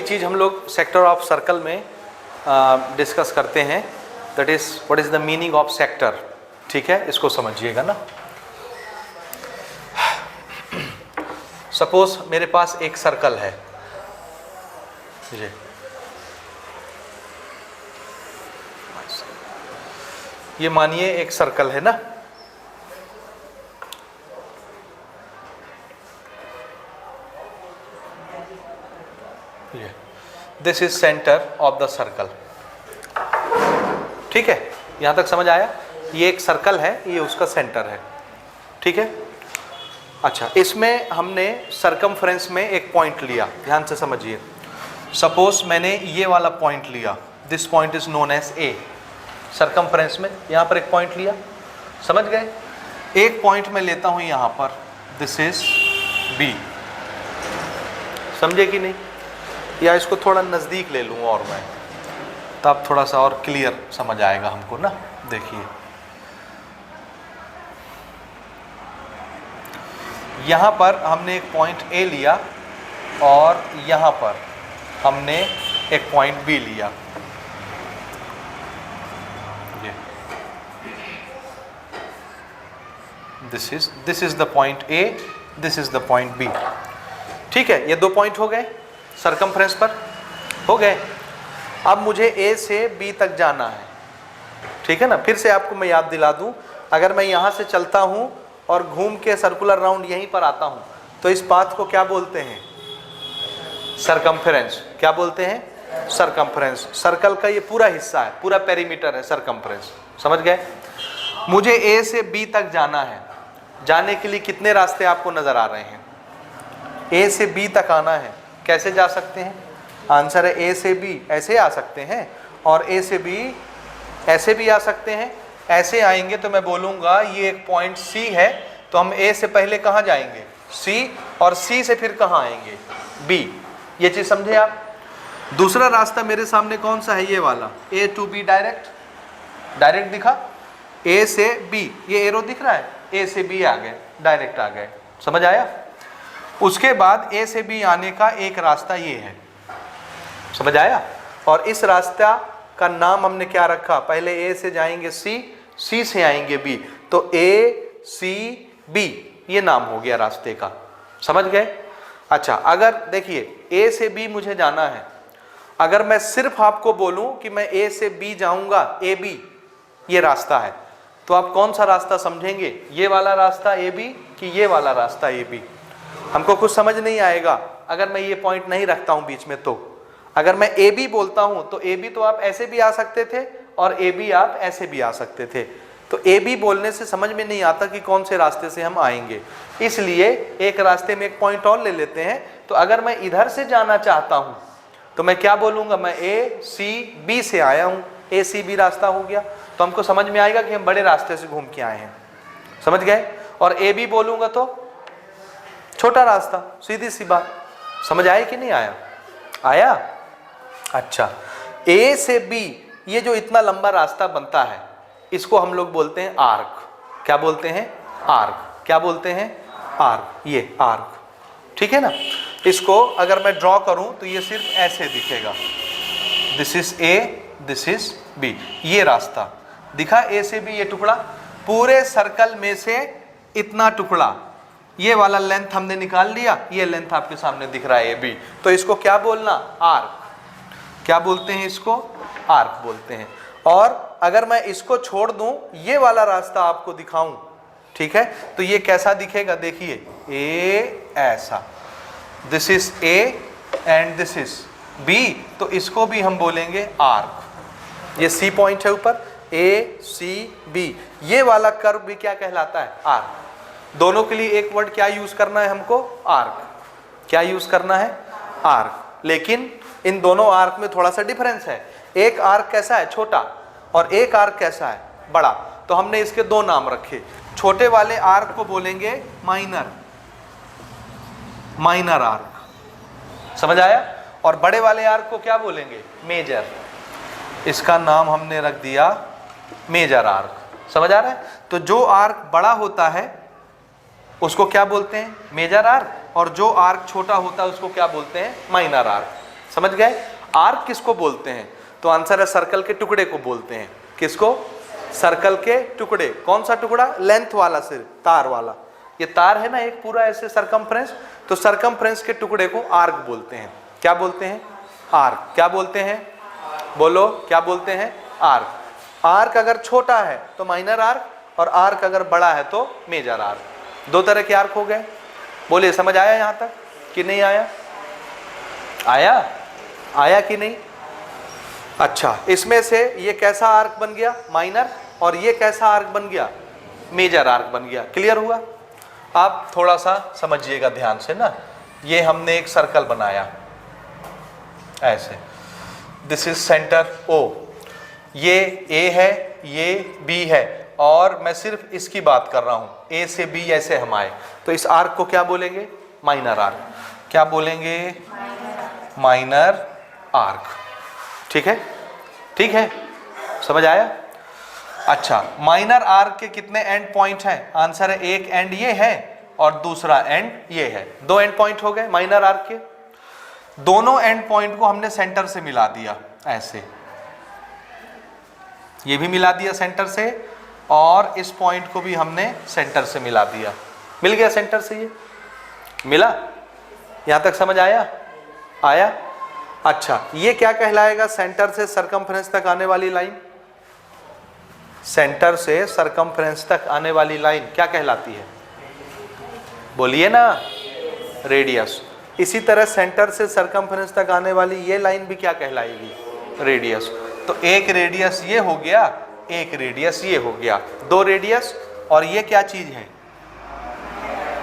चीज़ हम लोग sector of circle में डिस्कस करते हैं, that is what is the meaning of sector. ठीक है, इसको समझिएगा ना। सपोज मेरे पास एक सर्कल है, ये मानिए एक सर्कल है ना, this is centre of the circle. ठीक है, यहां तक समझ आया? ये एक सर्कल है, ये उसका सेंटर है। ठीक है, अच्छा, इसमें हमने सरकमफ्रेंस में एक पॉइंट लिया, ध्यान से समझिए। सपोज मैंने ये वाला पॉइंट लिया, this point is known as A. Circumference में यहां पर एक पॉइंट लिया, समझ गए? एक पॉइंट मैं लेता हूं यहां पर, दिस इज बी। समझे कि नहीं? या इसको थोड़ा नज़दीक ले लूँ और मैं, तब थोड़ा सा और क्लियर समझ आएगा हमको ना। देखिए, यहाँ पर हमने एक पॉइंट ए लिया और यहाँ पर हमने एक पॉइंट बी लिया। ये this is the point A, this is the point B. ठीक है, ये दो पॉइंट हो गए सरकमफ्रेंस पर, हो गए। अब मुझे ए से बी तक जाना है। ठीक है ना, फिर से आपको मैं याद दिला दूं, अगर मैं यहाँ से चलता हूँ और घूम के सर्कुलर राउंड यहीं पर आता हूँ, तो इस पाथ को क्या बोलते हैं? सरकमफ्रेंस। क्या बोलते हैं? सरकमफ्रेंस। सर्कल का ये पूरा हिस्सा है, पूरा पेरीमीटर है सरकमफ्रेंस। समझ गए? मुझे ए से बी तक जाना है। जाने के लिए कितने रास्ते आपको नजर आ रहे हैं? ए से बी तक आना है, कैसे जा सकते हैं? आंसर है ए से बी ऐसे आ सकते हैं, और ए से बी ऐसे भी आ सकते हैं। ऐसे आएंगे तो मैं बोलूँगा ये एक पॉइंट सी है, तो हम ए से पहले कहाँ जाएंगे? सी, और सी से फिर कहाँ आएंगे? बी। ये चीज़ समझे आप? दूसरा रास्ता मेरे सामने कौन सा है? ये वाला, ए टू बी डायरेक्ट दिखा, ए से बी, ये एरो दिख रहा है, ए से बी आ गए, डायरेक्ट आ गए। समझ आया? उसके बाद ए से बी आने का एक रास्ता ये है, समझ आया? और इस रास्ता का नाम हमने क्या रखा? पहले ए से जाएंगे सी, सी से आएंगे बी, तो ए सी बी, ये नाम हो गया रास्ते का। समझ गए? अच्छा, अगर देखिए ए से बी मुझे जाना है, अगर मैं सिर्फ आपको बोलूं कि मैं ए से बी जाऊंगा, ए बी ये रास्ता है, तो आप कौन सा रास्ता समझेंगे? ये वाला रास्ता ए बी कि ये वाला रास्ता ए बी? हमको कुछ समझ नहीं आएगा अगर मैं ये पॉइंट नहीं रखता हूं बीच में। तो अगर मैं ए बी बोलता हूं तो ए बी तो आप ऐसे भी आ सकते थे और ए बी आप ऐसे भी आ सकते थे। तो ए बी बोलने से समझ में नहीं आता कि कौन से रास्ते से हम आएंगे, इसलिए एक रास्ते में एक पॉइंट और ले लेते हैं। तो अगर मैं इधर से जाना चाहता हूं तो मैं क्या बोलूँगा? मैं ए सी बी से आया हूँ, ए सी बी रास्ता हो गया। तो हमको समझ में आएगा कि हम बड़े रास्ते से घूम के आए हैं। समझ गए? और ए बी बोलूँगा तो छोटा रास्ता, सीधी सी बात। समझ आया कि नहीं आया? आया? अच्छा, ए से बी ये जो इतना लंबा रास्ता बनता है, इसको हम लोग बोलते हैं आर्क। क्या बोलते हैं? आर्क। क्या बोलते हैं? आर्क। ये आर्क, ठीक है ना? इसको अगर मैं ड्रॉ करूं तो ये सिर्फ ऐसे दिखेगा, this is A, this is B. ये रास्ता दिखा, ए से बी ये टुकड़ा, पूरे सर्कल में से इतना टुकड़ा, ये वाला लेंथ हमने निकाल लिया, ये लेंथ आपके सामने दिख रहा है ए बी। तो इसको क्या बोलना? आर्क। क्या बोलते हैं इसको? आर्क बोलते हैं। और अगर मैं इसको छोड़ दूं, ये वाला रास्ता आपको दिखाऊं, ठीक है, तो ये कैसा दिखेगा? देखिए, ए ऐसा, this is A and this is B, तो इसको भी हम बोलेंगे आर्क। ये सी पॉइंट है ऊपर, ए सी बी, ये वाला कर्व भी क्या कहलाता है? आर्क। दोनों के लिए एक वर्ड क्या यूज करना है हमको? आर्क। क्या यूज करना है? आर्क। लेकिन इन दोनों आर्क में थोड़ा सा डिफरेंस है। एक आर्क कैसा है? छोटा, और एक आर्क कैसा है? बड़ा। तो हमने इसके दो नाम रखे। छोटे वाले आर्क को बोलेंगे माइनर, माइनर आर्क। समझ आया? और बड़े वाले आर्क को क्या बोलेंगे? मेजर। इसका नाम हमने रख दिया मेजर आर्क। समझ आ रहा है? तो जो आर्क बड़ा होता है उसको क्या बोलते हैं? मेजर आर्क, और जो आर्क छोटा होता है उसको क्या बोलते हैं? Minor arc. समझ गए? आर्क किसको बोलते हैं? तो आंसर है सर्कल के टुकड़े को बोलते हैं। किसको? सर्कल के टुकड़े। कौन सा टुकड़ा? लेंथ वाला, सिर्फ तार वाला। ये तार है ना एक पूरा ऐसे सरकमफ्रेंस, तो सरकमफ्रेंस के टुकड़े को आर्क बोलते हैं। क्या बोलते हैं? आर्क। क्या बोलते हैं? बोलो, क्या बोलते हैं? आर्क। आर्क अगर छोटा है तो माइनर आर्क, और आर्क अगर बड़ा है तो मेजर आर्क। दो तरह के आर्क हो गए। बोले समझ आया यहां तक कि नहीं आया? आया? आया कि नहीं? अच्छा, इसमें से ये कैसा आर्क बन गया? माइनर। और ये कैसा आर्क बन गया? मेजर आर्क बन गया। क्लियर हुआ? आप थोड़ा सा समझिएगा ध्यान से ना। ये हमने एक सर्कल बनाया ऐसे, दिस इज सेंटर O, ये A है, ये B है, और मैं सिर्फ इसकी बात कर रहा हूं। A से B ऐसे हम आए, तो इस आर्क को क्या बोलेंगे? Minor arc. क्या बोलेंगे? Minor arc. ठीक है? ठीक है, समझ आया? अच्छा, माइनर आर्क के कितने एंड पॉइंट हैं? आंसर है एक एंड ये है और दूसरा एंड ये है। दो एंड पॉइंट हो गए माइनर आर्क के। दोनों एंड पॉइंट को हमने सेंटर से मिला दिया ऐसे, ये भी मिला दिया सेंटर से, और इस पॉइंट को भी हमने सेंटर से मिला दिया। मिल गया सेंटर से, ये मिला। यहां तक समझ आया? आया? अच्छा, ये क्या कहलाएगा? सेंटर से सरकमफ्रेंस तक आने वाली लाइन। सेंटर से सरकमफ्रेंस तक आने वाली लाइन क्या कहलाती है? बोलिए ना, रेडियस। इसी तरह सेंटर से सरकमफ्रेंस तक आने वाली ये लाइन भी क्या कहलाएगी? रेडियस। तो एक रेडियस ये हो गया, एक रेडियस ये हो गया, दो रेडियस, और ये क्या चीज है?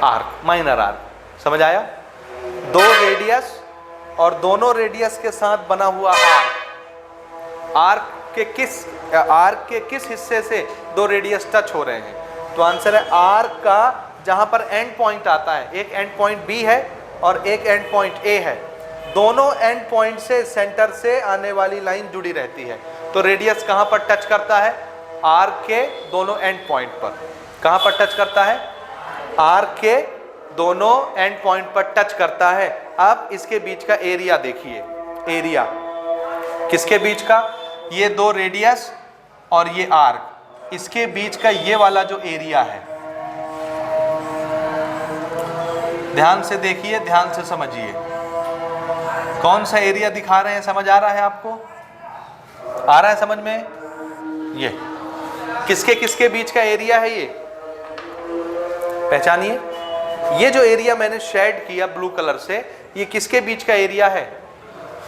Arc, minor arc. समझ आया? दो रेडियस और दोनों रेडियस के साथ बना हुआ आर्क। आर्क के किस हिस्से से दो रेडियस टच हो रहे हैं? तो आंसर है आर्क का जहां पर एंड पॉइंट आता है, एक एंड पॉइंट B है और एक एंड पॉइंट A है। दोनों एंड पॉइंट से सेंटर से आने वाली लाइन जुड़ी रहती है। तो रेडियस कहां पर टच करता है? आर्क के दोनों एंड पॉइंट पर। कहां पर टच करता है? आर्क के दोनों एंड पॉइंट पर टच करता है। अब इसके बीच का एरिया देखिए, एरिया किसके बीच का? ये दो रेडियस और ये आर्क, इसके बीच का ये वाला जो एरिया है, ध्यान से देखिए, ध्यान से समझिए। कौन सा एरिया दिखा रहे हैं? समझ आ रहा है आपको? आ रहा है समझ में? ये किसके किसके बीच का एरिया है? ये पहचानिए। ये जो एरिया मैंने शेड किया ब्लू कलर से, ये किसके बीच का एरिया है?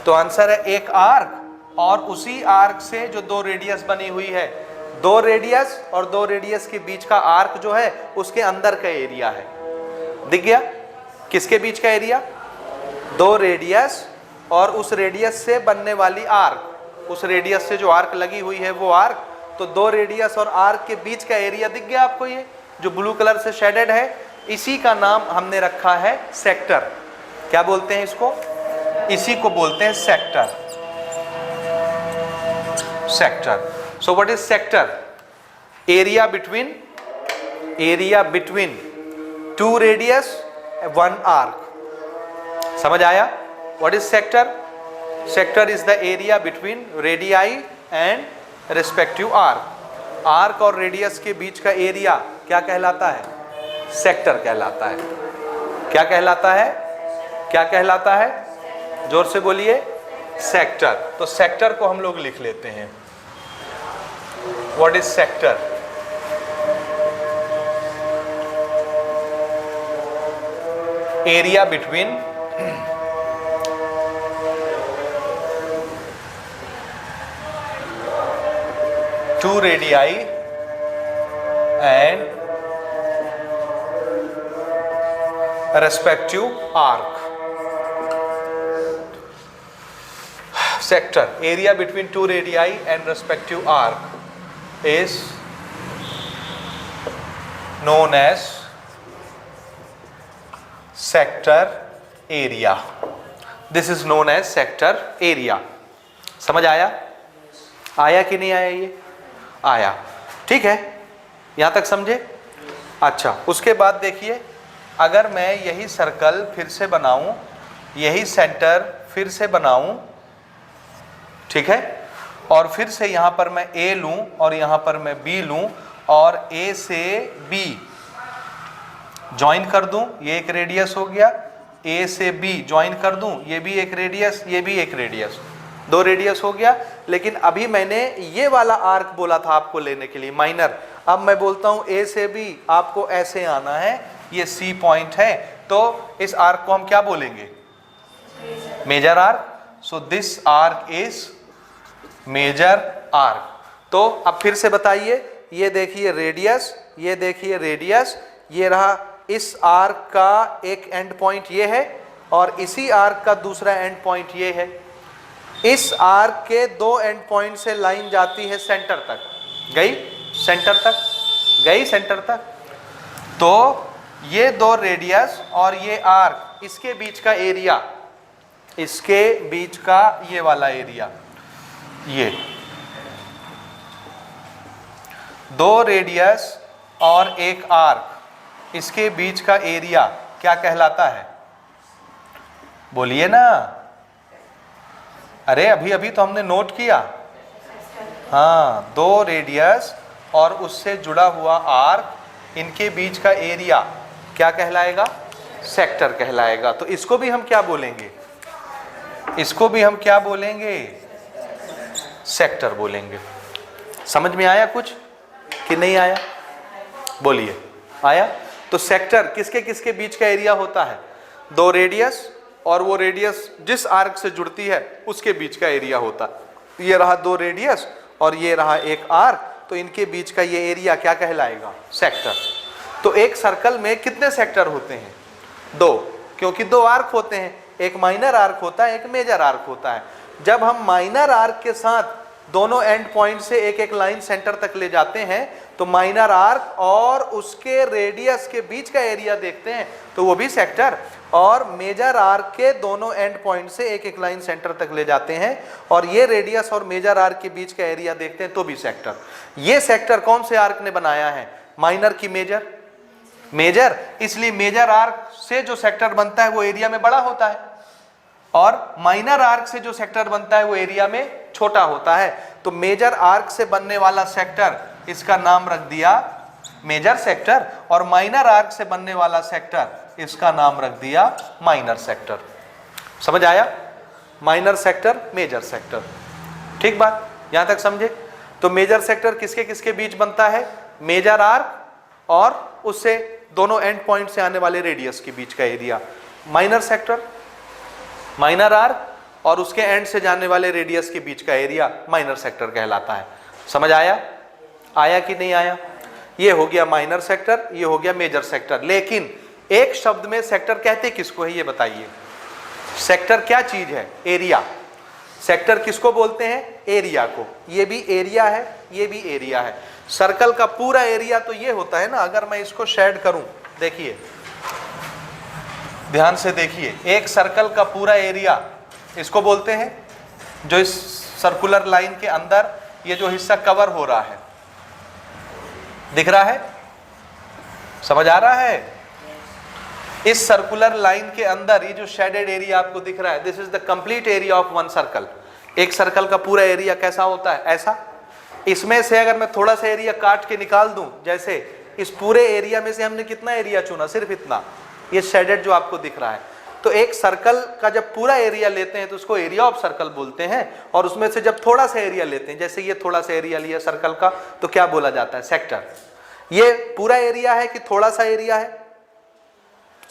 तो आंसर है एक आर्क और उसी आर्क से जो दो रेडियस बनी हुई है। दो रेडियस और दो रेडियस के बीच का आर्क जो है उसके अंदर का एरिया है। दिख गया? किसके बीच का एरिया? दो रेडियस और उस रेडियस से बनने वाली आर्क, उस रेडियस से जो आर्क लगी हुई है वो आर्क। तो दो रेडियस और आर्क के बीच का एरिया दिख गया आपको? ये जो ब्लू कलर से शेडेड है, इसी का नाम हमने रखा है सेक्टर। क्या बोलते हैं इसको? इसी को बोलते हैं sector. Sector. So what is sector? Area between two radius one arc. समझ आया? What is sector? Sector is the area between radii and respective arc. Arc और रेडियस के बीच का एरिया क्या कहलाता है? सेक्टर कहलाता है। क्या कहलाता है? क्या कहलाता है? जोर से बोलिए। सेक्टर। तो सेक्टर को हम लोग लिख लेते हैं। What is sector? Area between two radii and respective arc. Sector, area between two radii and respective arc is known as sector area. This is known as sector area. समझ आया? आया कि नहीं आया? ये आया। ठीक है, यहां तक समझे? अच्छा, उसके बाद देखिए, अगर मैं यही सर्कल फिर से बनाऊं, यही सेंटर फिर से बनाऊं, ठीक है, और फिर से यहां पर मैं A लूं और यहां पर मैं B लूं और A से B ज्वाइन कर दूं, ये एक रेडियस हो गया, A से B ज्वाइन कर दूं, ये भी एक रेडियस, ये भी एक रेडियस, 2 रेडियस हो गया। लेकिन अभी मैंने ये वाला आर्क बोला था आपको लेने के लिए माइनर, अब मैं बोलता हूं A से B आपको ऐसे आना है, ये C पॉइंट है, तो इस आर्क को हम क्या बोलेंगे? Major arc. So this arc is major arc. तो अब फिर से बताइए, ये देखिए रेडियस, ये देखिए रेडियस, ये रहा इस आर्क का एक एंड पॉइंट ये है और इसी आर्क का दूसरा एंड पॉइंट ये है। इस आर्क के 2 एंड पॉइंट से लाइन जाती है सेंटर तक, गई सेंटर तक, गई सेंटर तक। तो ये 2 रेडियस और ये आर्क, इसके बीच का एरिया, इसके बीच का ये वाला एरिया, ये 2 रेडियस और एक आर्क, इसके बीच का एरिया क्या कहलाता है? बोलिए ना, अरे अभी अभी तो हमने नोट किया। हाँ, 2 रेडियस और उससे जुड़ा हुआ आर्क, इनके बीच का एरिया क्या कहलाएगा? सेक्टर कहलाएगा। तो इसको भी हम क्या बोलेंगे? इसको भी हम क्या बोलेंगे? सेक्टर बोलेंगे। समझ में आया कुछ कि नहीं आया? बोलिए, आया? तो सेक्टर किसके किसके बीच का एरिया होता है? 2 रेडियस और वो रेडियस जिस आर्क से जुड़ती है उसके बीच का एरिया होता है। ये रहा 2 रेडियस और ये रहा एक आर्क, तो इनके बीच का ये एरिया क्या कहलाएगा? सेक्टर। तो एक सर्कल में कितने सेक्टर होते हैं? 2, क्योंकि 2 आर्क होते हैं, एक माइनर आर्क होता है, एक मेजर आर्क होता है। जब हम माइनर आर्क के साथ दोनों एंड पॉइंट से एक एक लाइन सेंटर तक ले जाते हैं तो माइनर आर्क और उसके रेडियस के बीच का एरिया देखते हैं तो वो भी सेक्टर, और मेजर आर्क के दोनों एंड पॉइंट से एक एक लाइन सेंटर तक ले जाते हैं और ये रेडियस और मेजर आर्क के बीच का एरिया देखते हैं तो भी सेक्टर। ये सेक्टर कौन से आर्क ने बनाया है? माइनर की मेजर? मेजर। इसलिए मेजर आर्क से जो सेक्टर बनता है वो एरिया में बड़ा होता है और माइनर आर्क से जो सेक्टर बनता है वो एरिया में छोटा होता है। तो मेजर आर्क से बनने वाला सेक्टर, इसका नाम रख दिया मेजर सेक्टर, और माइनर आर्क से बनने वाला सेक्टर, इसका नाम रख दिया माइनर सेक्टर। समझ आया? Minor sector, major sector. ठीक बात, यहां तक समझे? तो मेजर सेक्टर किसके किसके बीच बनता है? मेजर आर्क और उससे दोनों एंड पॉइंट से आने वाले रेडियस के बीच का area. Minor sector, minor arc और उसके एंड से जाने वाले रेडियस के बीच का एरिया माइनर सेक्टर कहलाता है। समझ आया? आया कि नहीं आया? ये हो गया माइनर सेक्टर, ये हो गया मेजर सेक्टर। लेकिन एक शब्द में सेक्टर कहते किसको है ये बताइए? सेक्टर क्या चीज है? एरिया। सेक्टर किसको बोलते हैं? एरिया को। ये भी एरिया है, ये भी एरिया है। सर्कल का पूरा एरिया तो ये होता है ना। अगर मैं इसको शेड करूं, देखिए ध्यान से देखिए, एक सर्कल का पूरा एरिया इसको बोलते हैं, जो इस सर्कुलर लाइन के अंदर ये जो हिस्सा कवर हो रहा है, दिख रहा है? समझ आ रहा है? इस सर्कुलर लाइन के अंदर ये जो शेडेड एरिया आपको दिख रहा है, this is the complete area of one circle. एक सर्कल का पूरा एरिया कैसा होता है? ऐसा। इसमें से अगर मैं थोड़ा सा एरिया काट के निकाल दूं, जैसे इस पूरे एरिया में से हमने कितना एरिया चुना? सिर्फ इतना, ये शेडेड जो आपको दिख रहा है। तो एक सर्कल का जब पूरा एरिया लेते हैं तो उसको एरिया ऑफ सर्कल बोलते हैं, और उसमें से जब थोड़ा सा एरिया लेते हैं, जैसे ये थोड़ा सा एरिया लिया सर्कल का, तो क्या बोला जाता है? सेक्टर। ये पूरा एरिया है कि थोड़ा सा एरिया है?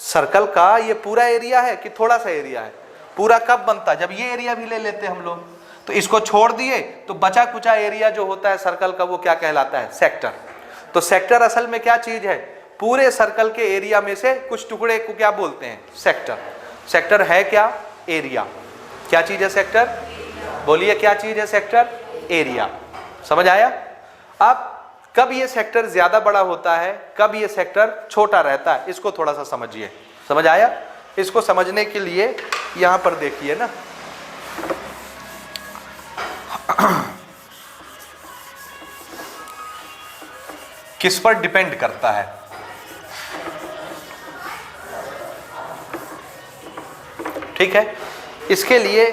सर्कल का ये पूरा एरिया है कि थोड़ा सा एरिया है? पूरा कब बनता है? जब ये एरिया भी ले लेते हैं हम लोग, तो इसको छोड़ दिए तो बचा कुचा एरिया जो होता है सर्कल का, वो क्या कहलाता है? सेक्टर। तो सेक्टर असल में क्या चीज है? पूरे सर्कल के एरिया में से कुछ टुकड़े को क्या बोलते हैं? सेक्टर। सेक्टर है क्या? एरिया। क्या चीज है सेक्टर? बोलिए, क्या चीज है सेक्टर? एरिया। समझ आया? अब कब ये सेक्टर ज्यादा बड़ा होता है, कब ये सेक्टर छोटा रहता है, इसको थोड़ा सा समझिए। समझ आया? इसको समझने के लिए यहां पर देखिए ना, किस पर डिपेंड करता है? ठीक है, इसके लिए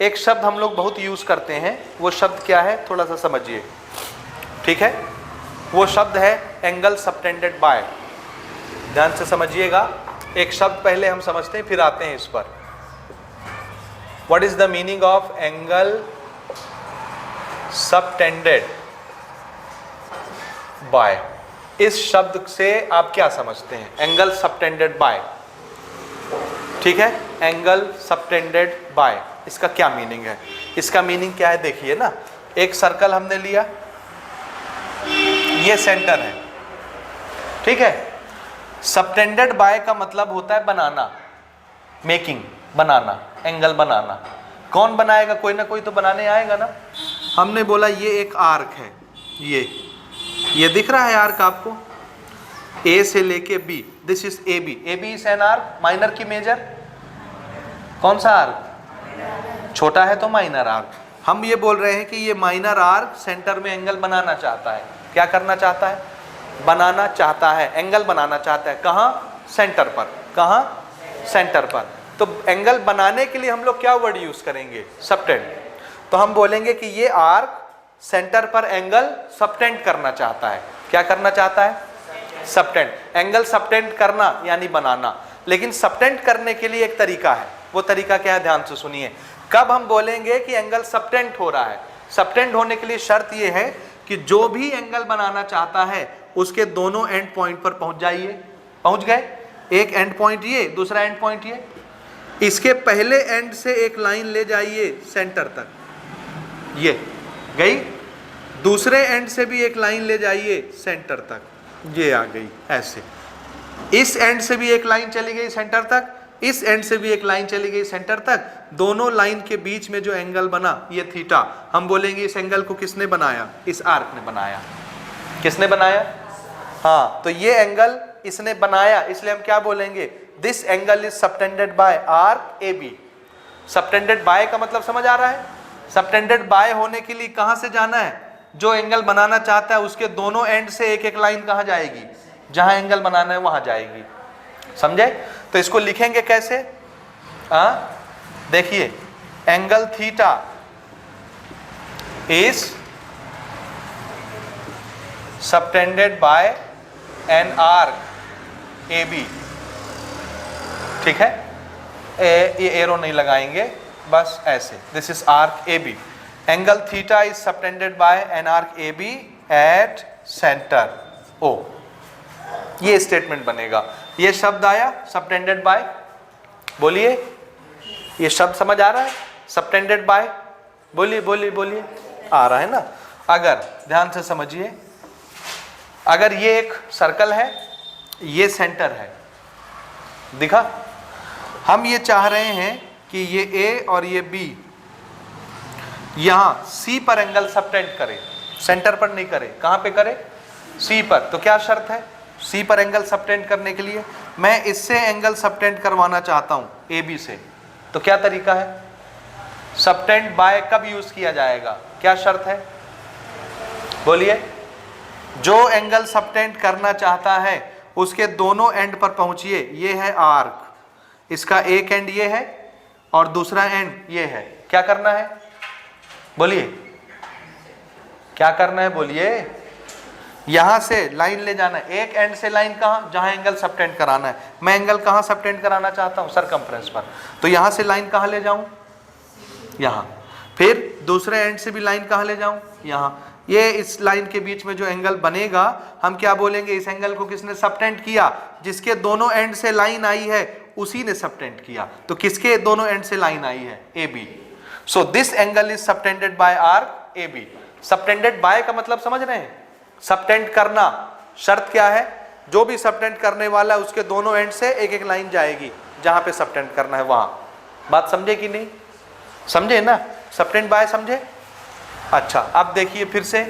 एक शब्द हम लोग बहुत यूज करते हैं, वो शब्द क्या है थोड़ा सा समझिए, ठीक है? वो शब्द है एंगल सबटेंडेड बाय। ध्यान से समझिएगा, एक शब्द पहले हम समझते हैं फिर आते हैं इस पर। What is the meaning of angle subtended bye? इस शब्द से आप क्या समझते हैं? एंगल सबटेंडेड बाय, ठीक है? एंगल सबटेंडेड बाय, इसका क्या मीनिंग है? इसका मीनिंग क्या है देखिए ना, एक सर्कल हमने लिया, ये सेंटर है, ठीक है? सबटेंडेड बाय का मतलब होता है बनाना, मेकिंग, बनाना, एंगल बनाना। कौन बनाएगा? कोई ना कोई तो बनाने आएगा ना। हमने बोला ये एक आर्क है, ये दिख रहा है आर्क आपको, ए से लेके B, this is A B. A B is an arc, minor की मेजर? कौन सा आर्क? छोटा है तो माइनर आर्क। हम ये बोल रहे हैं कि ये माइनर आर्क सेंटर में एंगल बनाना चाहता है। क्या करना चाहता है? बनाना चाहता है, एंगल बनाना चाहता है। कहाँ? सेंटर पर। कहाँ? सेंटर पर। तो एंगल बनाने के लिए हम लोग क्या वर्ड यूज करेंगे? सबटेंड। तो हम बोलेंगे कि ये आर्क सेंटर पर एंगल सबटेंड करना चाहता है। क्या करना चाहता है? सबटेंड। एंगल सबटेंड करना यानी बनाना। लेकिन सबटेंड करने के लिए एक तरीका है, वो तरीका क्या है? ध्यान से सुनिए। कब हम बोलेंगे कि एंगल सबटेंड हो रहा है? सबटेंड होने के लिए शर्त ये है कि जो भी एंगल बनाना चाहता है उसके दोनों एंड पॉइंट पर पहुंच जाइए। पहुंच गए? एक एंड पॉइंट ये, दूसरा एंड पॉइंट ये। इसके पहले एंड से एक लाइन ले जाइए सेंटर तक, ये गई। दूसरे एंड से भी एक लाइन ले जाइए सेंटर तक, ये आ गई ऐसे। इस एंड से भी एक लाइन चली गई सेंटर तक, इस एंड से भी एक लाइन चली गई सेंटर तक। दोनों लाइन के बीच में जो एंगल बना ये थीटा, हम बोलेंगे इस एंगल को किसने बनाया? इस आर्क ने बनाया। किसने बनाया? हाँ, तो ये एंगल इसने बनाया, इसलिए हम क्या बोलेंगे? This angle is subtended by arc A B. Subtended by का मतलब समझ आ रहा है? सबटेंडेड बाय होने के लिए कहां से जाना है? जो एंगल बनाना चाहता है उसके दोनों एंड से एक एक लाइन कहां जाएगी? जहां एंगल बनाना है वहां जाएगी। समझे? तो इसको लिखेंगे कैसे? देखिए, angle theta is subtended by an arc A B. ठीक है? ये एरो नहीं लगाएंगे, बस ऐसे। This is arc A B. Angle theta is subtended by an arc A B at centre O. ये स्टेटमेंट बनेगा। ये शब्द आया सबटेंडेड बाय। बोलिए, ये शब्द समझ आ रहा है? सबटेंडेड बाय, बोलिए बोलिए बोलिए। आ रहा है ना? अगर ध्यान से समझिए, अगर ये एक सर्कल है, ये सेंटर है, दिखा? हम ये चाह रहे हैं कि ये ए और ये बी यहां सी पर एंगल सबटेंड करे, सेंटर पर नहीं करे। कहां पे करे? सी पर। तो क्या शर्त है सी पर एंगल सबटेंड करने के लिए? मैं इससे एंगल सबटेंड करवाना चाहता हूं, ए बी से। तो क्या तरीका है? सबटेंड बाय कब यूज किया जाएगा? क्या शर्त है? बोलिए। जो एंगल सबटेंड करना चाहता है उसके दोनों एंड पर पहुंचिए। ये है आर्क, इसका एक एंड ये है और दूसरा एंड ये है। क्या करना है? बोलिए, क्या करना है? बोलिए। यहां से लाइन ले जाना है, एक एंड से लाइन कहां? जहां एंगल सबटेंड कराना है। मैं एंगल कहां सबटेंड कराना चाहता हूं? सरकमफ्रेंस पर। तो यहां से लाइन कहां ले जाऊं? यहां। फिर दूसरे एंड से भी लाइन कहां ले जाऊं? यहां। ये इस लाइन के बीच में जो एंगल बनेगा, हम क्या बोलेंगे? इस एंगल को किसने सबटेंड किया? जिसके दोनों एंड से लाइन आई है उसी ने सबटेंड किया। तो किसके दोनों एंड से लाइन आई है? A B. So this angle is subtended by arc A B. Subtended by का मतलब समझ रहे हैं? सबटेंड करना। शर्त क्या है? जो भी सबटेंड करने वाला है उसके दोनों एंड से एक एक लाइन जाएगी, जहां पे सबटेंड करना है वहां। बात समझे कि नहीं? समझे ना? सबटेंड बाय समझे? अच्छा, अब देखिए फिर से।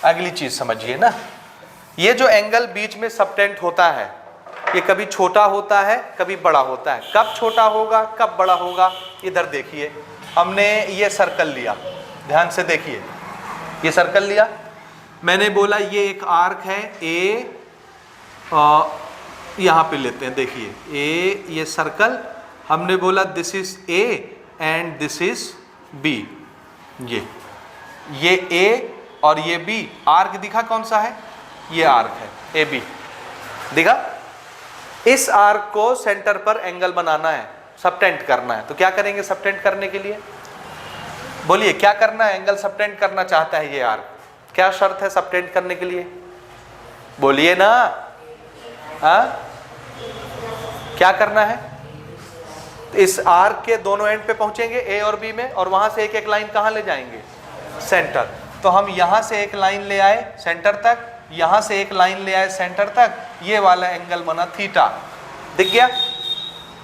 अगली चीज समझिए ना। ये जो एंगल बीच में सबटेंड होता है, ये कभी छोटा होता है, कभी बड़ा होता है। कब छोटा होगा, कब बड़ा होगा? इधर देखिए, हमने ये सर्कल लिया, ध्यान से देखिए। ये सर्कल लिया, मैंने बोला ये एक आर्क है ए, यहाँ पे लेते हैं, देखिए ए, ये सर्कल, हमने बोला this is A and this is B, ये ए और ये बी, आर्क दिखा कौन सा है, ये आर्क है ए बी, दिखा। इस आर्क को सेंटर पर एंगल बनाना है, सबटेंड करना है, तो क्या करेंगे सबटेंड करने के लिए, बोलिए क्या करना है, एंगल सबटेंड करना चाहता है ये आर्क, क्या शर्त है सबटेंड करने के लिए, बोलिए ना, क्या करना है, इस आर्क के दोनों एंड पे पहुंचेंगे ए और बी में, और वहां से एक एक लाइन कहां ले जाएंगे, सेंटर। तो हम यहां से एक लाइन ले आए सेंटर तक, यहां से एक लाइन ले आए सेंटर तक, ये वाला एंगल बना थीटा, दिख गया,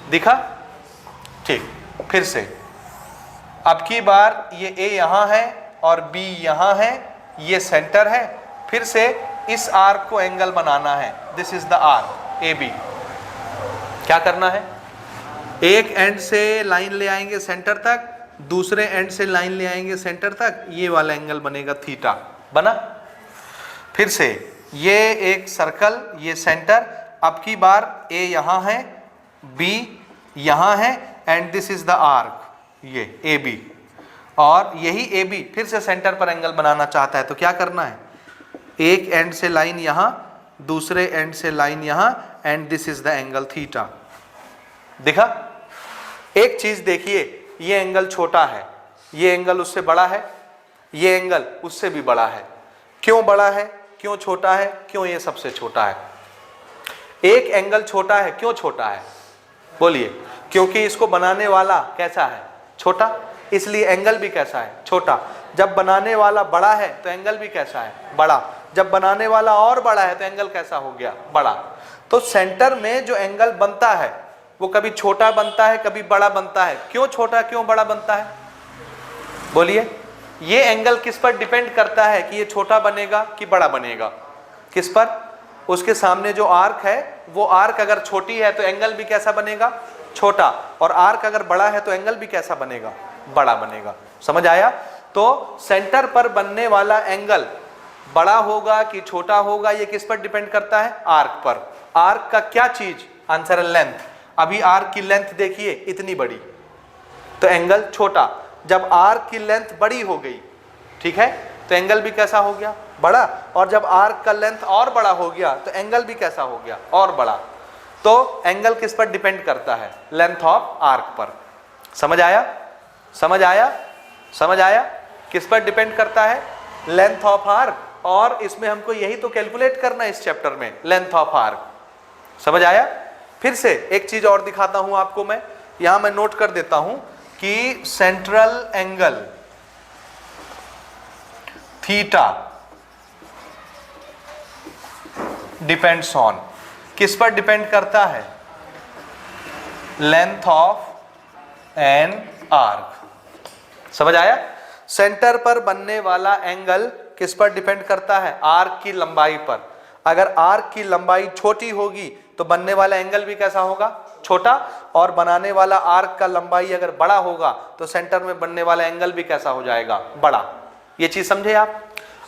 दिखा, ठीक। फिर से अब की बार ये ए यहां है और बी यहां है, ये सेंटर है, फिर से इस आर्क को एंगल बनाना है, this is the arc A B. क्या करना है, एक एंड से लाइन ले आएंगे सेंटर तक, दूसरे एंड से लाइन ले आएंगे सेंटर तक, ये वाला एंगल बनेगा थीटा, बना। फिर से ये एक सर्कल, ये सेंटर, अब की बार ए यहां है, बी यहां है, and this is the arc, ये ए बी, और यही ए बी फिर से सेंटर पर एंगल बनाना चाहता है, तो क्या करना है, एक एंड से लाइन यहां, दूसरे एंड से लाइन यहां, and this is the angle theta, दिखा। एक चीज देखिए, ये एंगल छोटा है, ये एंगल उससे बड़ा है, ये एंगल उससे भी बड़ा है, क्यों बड़ा है, क्यों छोटा है, क्यों ये सबसे छोटा है, एक एंगल छोटा है, क्यों छोटा है, बोलिए, क्योंकि इसको बनाने वाला कैसा है, छोटा, इसलिए एंगल भी कैसा है, छोटा। जब बनाने वाला बड़ा है तो एंगल भी कैसा है, बड़ा। जब बनाने वाला और बड़ा है तो एंगल कैसा हो गया, बड़ा। तो सेंटर में जो एंगल बनता है वो कभी छोटा बनता है, कभी बड़ा बनता है, क्यों छोटा क्यों बड़ा बनता है, बोलिए। ये एंगल किस पर डिपेंड करता है कि ये छोटा बनेगा कि बड़ा बनेगा, किस पर, उसके सामने जो आर्क है, वो आर्क अगर छोटी है तो एंगल भी कैसा बनेगा, छोटा, और आर्क अगर बड़ा है तो एंगल भी कैसा बनेगा, बड़ा बनेगा। समझ आया। तो सेंटर पर बनने वाला एंगल बड़ा होगा कि छोटा होगा, ये किस पर डिपेंड करता है, आर्क पर। आर्क का क्या चीज, आंसर है लेंथ। अभी आर्क की लेंथ देखिए इतनी बड़ी, तो एंगल छोटा। जब आर्क की लेंथ बड़ी हो गई, ठीक है, तो एंगल भी कैसा हो गया, बड़ा। और जब आर्क का लेंथ और बड़ा हो गया तो एंगल भी कैसा हो गया, और बड़ा। तो एंगल किस पर डिपेंड करता है, लेंथ ऑफ आर्क पर। समझ आया, समझ आया, समझ आया, किस पर डिपेंड करता है, लेंथ ऑफ आर्क। और इसमें हमको यही तो कैलकुलेट करना है इस चैप्टर में, लेंथ ऑफ आर्क। समझ आया। फिर से एक चीज और दिखाता हूं आपको, मैं यहां मैं नोट कर देता हूं कि central angle theta depends on, किस पर डिपेंड करता है, लेंथ ऑफ एन आर्क। समझ आया। सेंटर पर बनने वाला एंगल किस पर डिपेंड करता है, आर्क की लंबाई पर। अगर आर्क की लंबाई छोटी होगी तो बनने वाला एंगल भी कैसा होगा, छोटा। और बनाने वाला आर्क का लंबाई अगर बड़ा होगा तो सेंटर में बनने वाला एंगल भी कैसा हो जाएगा, बड़ा। ये चीज समझे आप।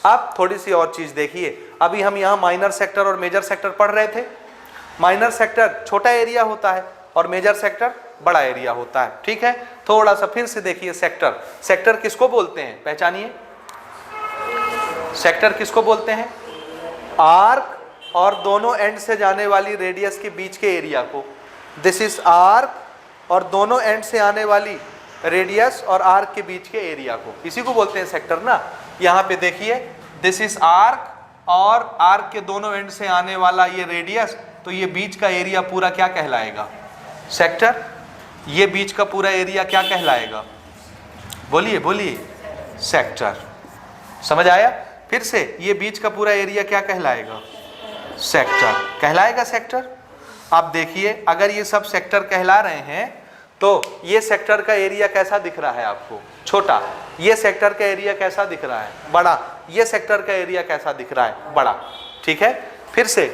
अब थोड़ी सी और चीज देखिए, अभी हम यहाँ माइनर सेक्टर और मेजर सेक्टर पढ़ रहे थे। माइनर सेक्टर छोटा एरिया होता है और मेजर सेक्टर बड़ा एरिया होता है, ठीक है। थोड़ा सा फिर से देखिए, सेक्टर, सेक्टर किसको बोलते हैं, पहचानिए। सेक्टर किसको बोलते हैं, आर्क और दोनों एंड से जाने वाली रेडियस के बीच के एरिया को। दिस इज आर्क, और दोनों एंड से आने वाली रेडियस और आर्क के बीच के एरिया को, इसी को बोलते हैं सेक्टर ना। यहाँ पे देखिए, दिस इज आर्क, और आर्क के दोनों एंड से आने वाला ये रेडियस, तो ये बीच का एरिया पूरा क्या कहलाएगा, सेक्टर। ये बीच का पूरा एरिया क्या कहलाएगा, बोलिए बोलिए, सेक्टर। समझ आया। फिर से ये बीच का पूरा एरिया क्या कहलाएगा, सेक्टर कहलाएगा, सेक्टर। आप देखिए, अगर ये सब सेक्टर कहला रहे हैं तो ये सेक्टर का एरिया कैसा दिख रहा है आपको, छोटा। ये सेक्टर का एरिया कैसा दिख रहा है, बड़ा। ये सेक्टर का एरिया कैसा दिख रहा है, बड़ा, ठीक है। फिर से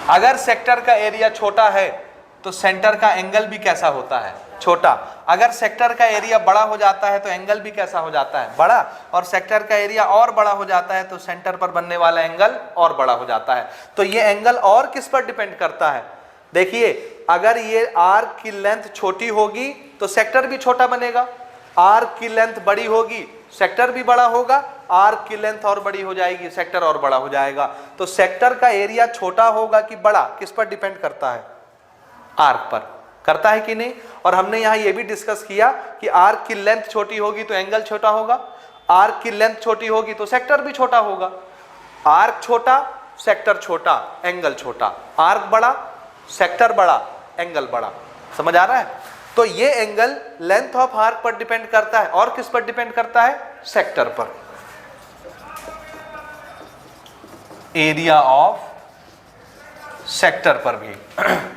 अगर सेक्टर का एरिया छोटा है तो सेंटर का एंगल भी कैसा होता है, छोटा। अगर सेक्टर का एरिया बड़ा हो जाता है तो एंगल भी कैसा हो जाता है, बड़ा। और सेक्टर का एरिया और बड़ा हो जाता है तो सेंटर पर बनने वाला एंगल और बड़ा हो जाता है। तो ये एंगल और किस पर डिपेंड करता है, देखिए, अगर ये आर्क की लेंथ छोटी होगी तो सेक्टर भी छोटा बनेगा, आर्क की लेंथ बड़ी होगी सेक्टर भी बड़ा होगा, आर्क की लेंथ और बड़ी हो जाएगी सेक्टर और बड़ा हो जाएगा। तो सेक्टर का एरिया छोटा होगा कि बड़ा, किस पर डिपेंड करता है, आर्क पर, करता है कि नहीं। और हमने यहां यह भी डिस्कस किया कि आर्क की लेंथ छोटी होगी तो एंगल छोटा होगा, आर्क की लेंथ छोटी होगी तो सेक्टर भी छोटा होगा। आर्क छोटा, सेक्टर छोटा, एंगल छोटा, आर्क बड़ा, सेक्टर बड़ा, एंगल बड़ा। समझ आ रहा है। तो ये एंगल लेंथ ऑफ आर्क पर डिपेंड करता है और किस पर डिपेंड करता है, सेक्टर पर, एरिया ऑफ सेक्टर पर भी।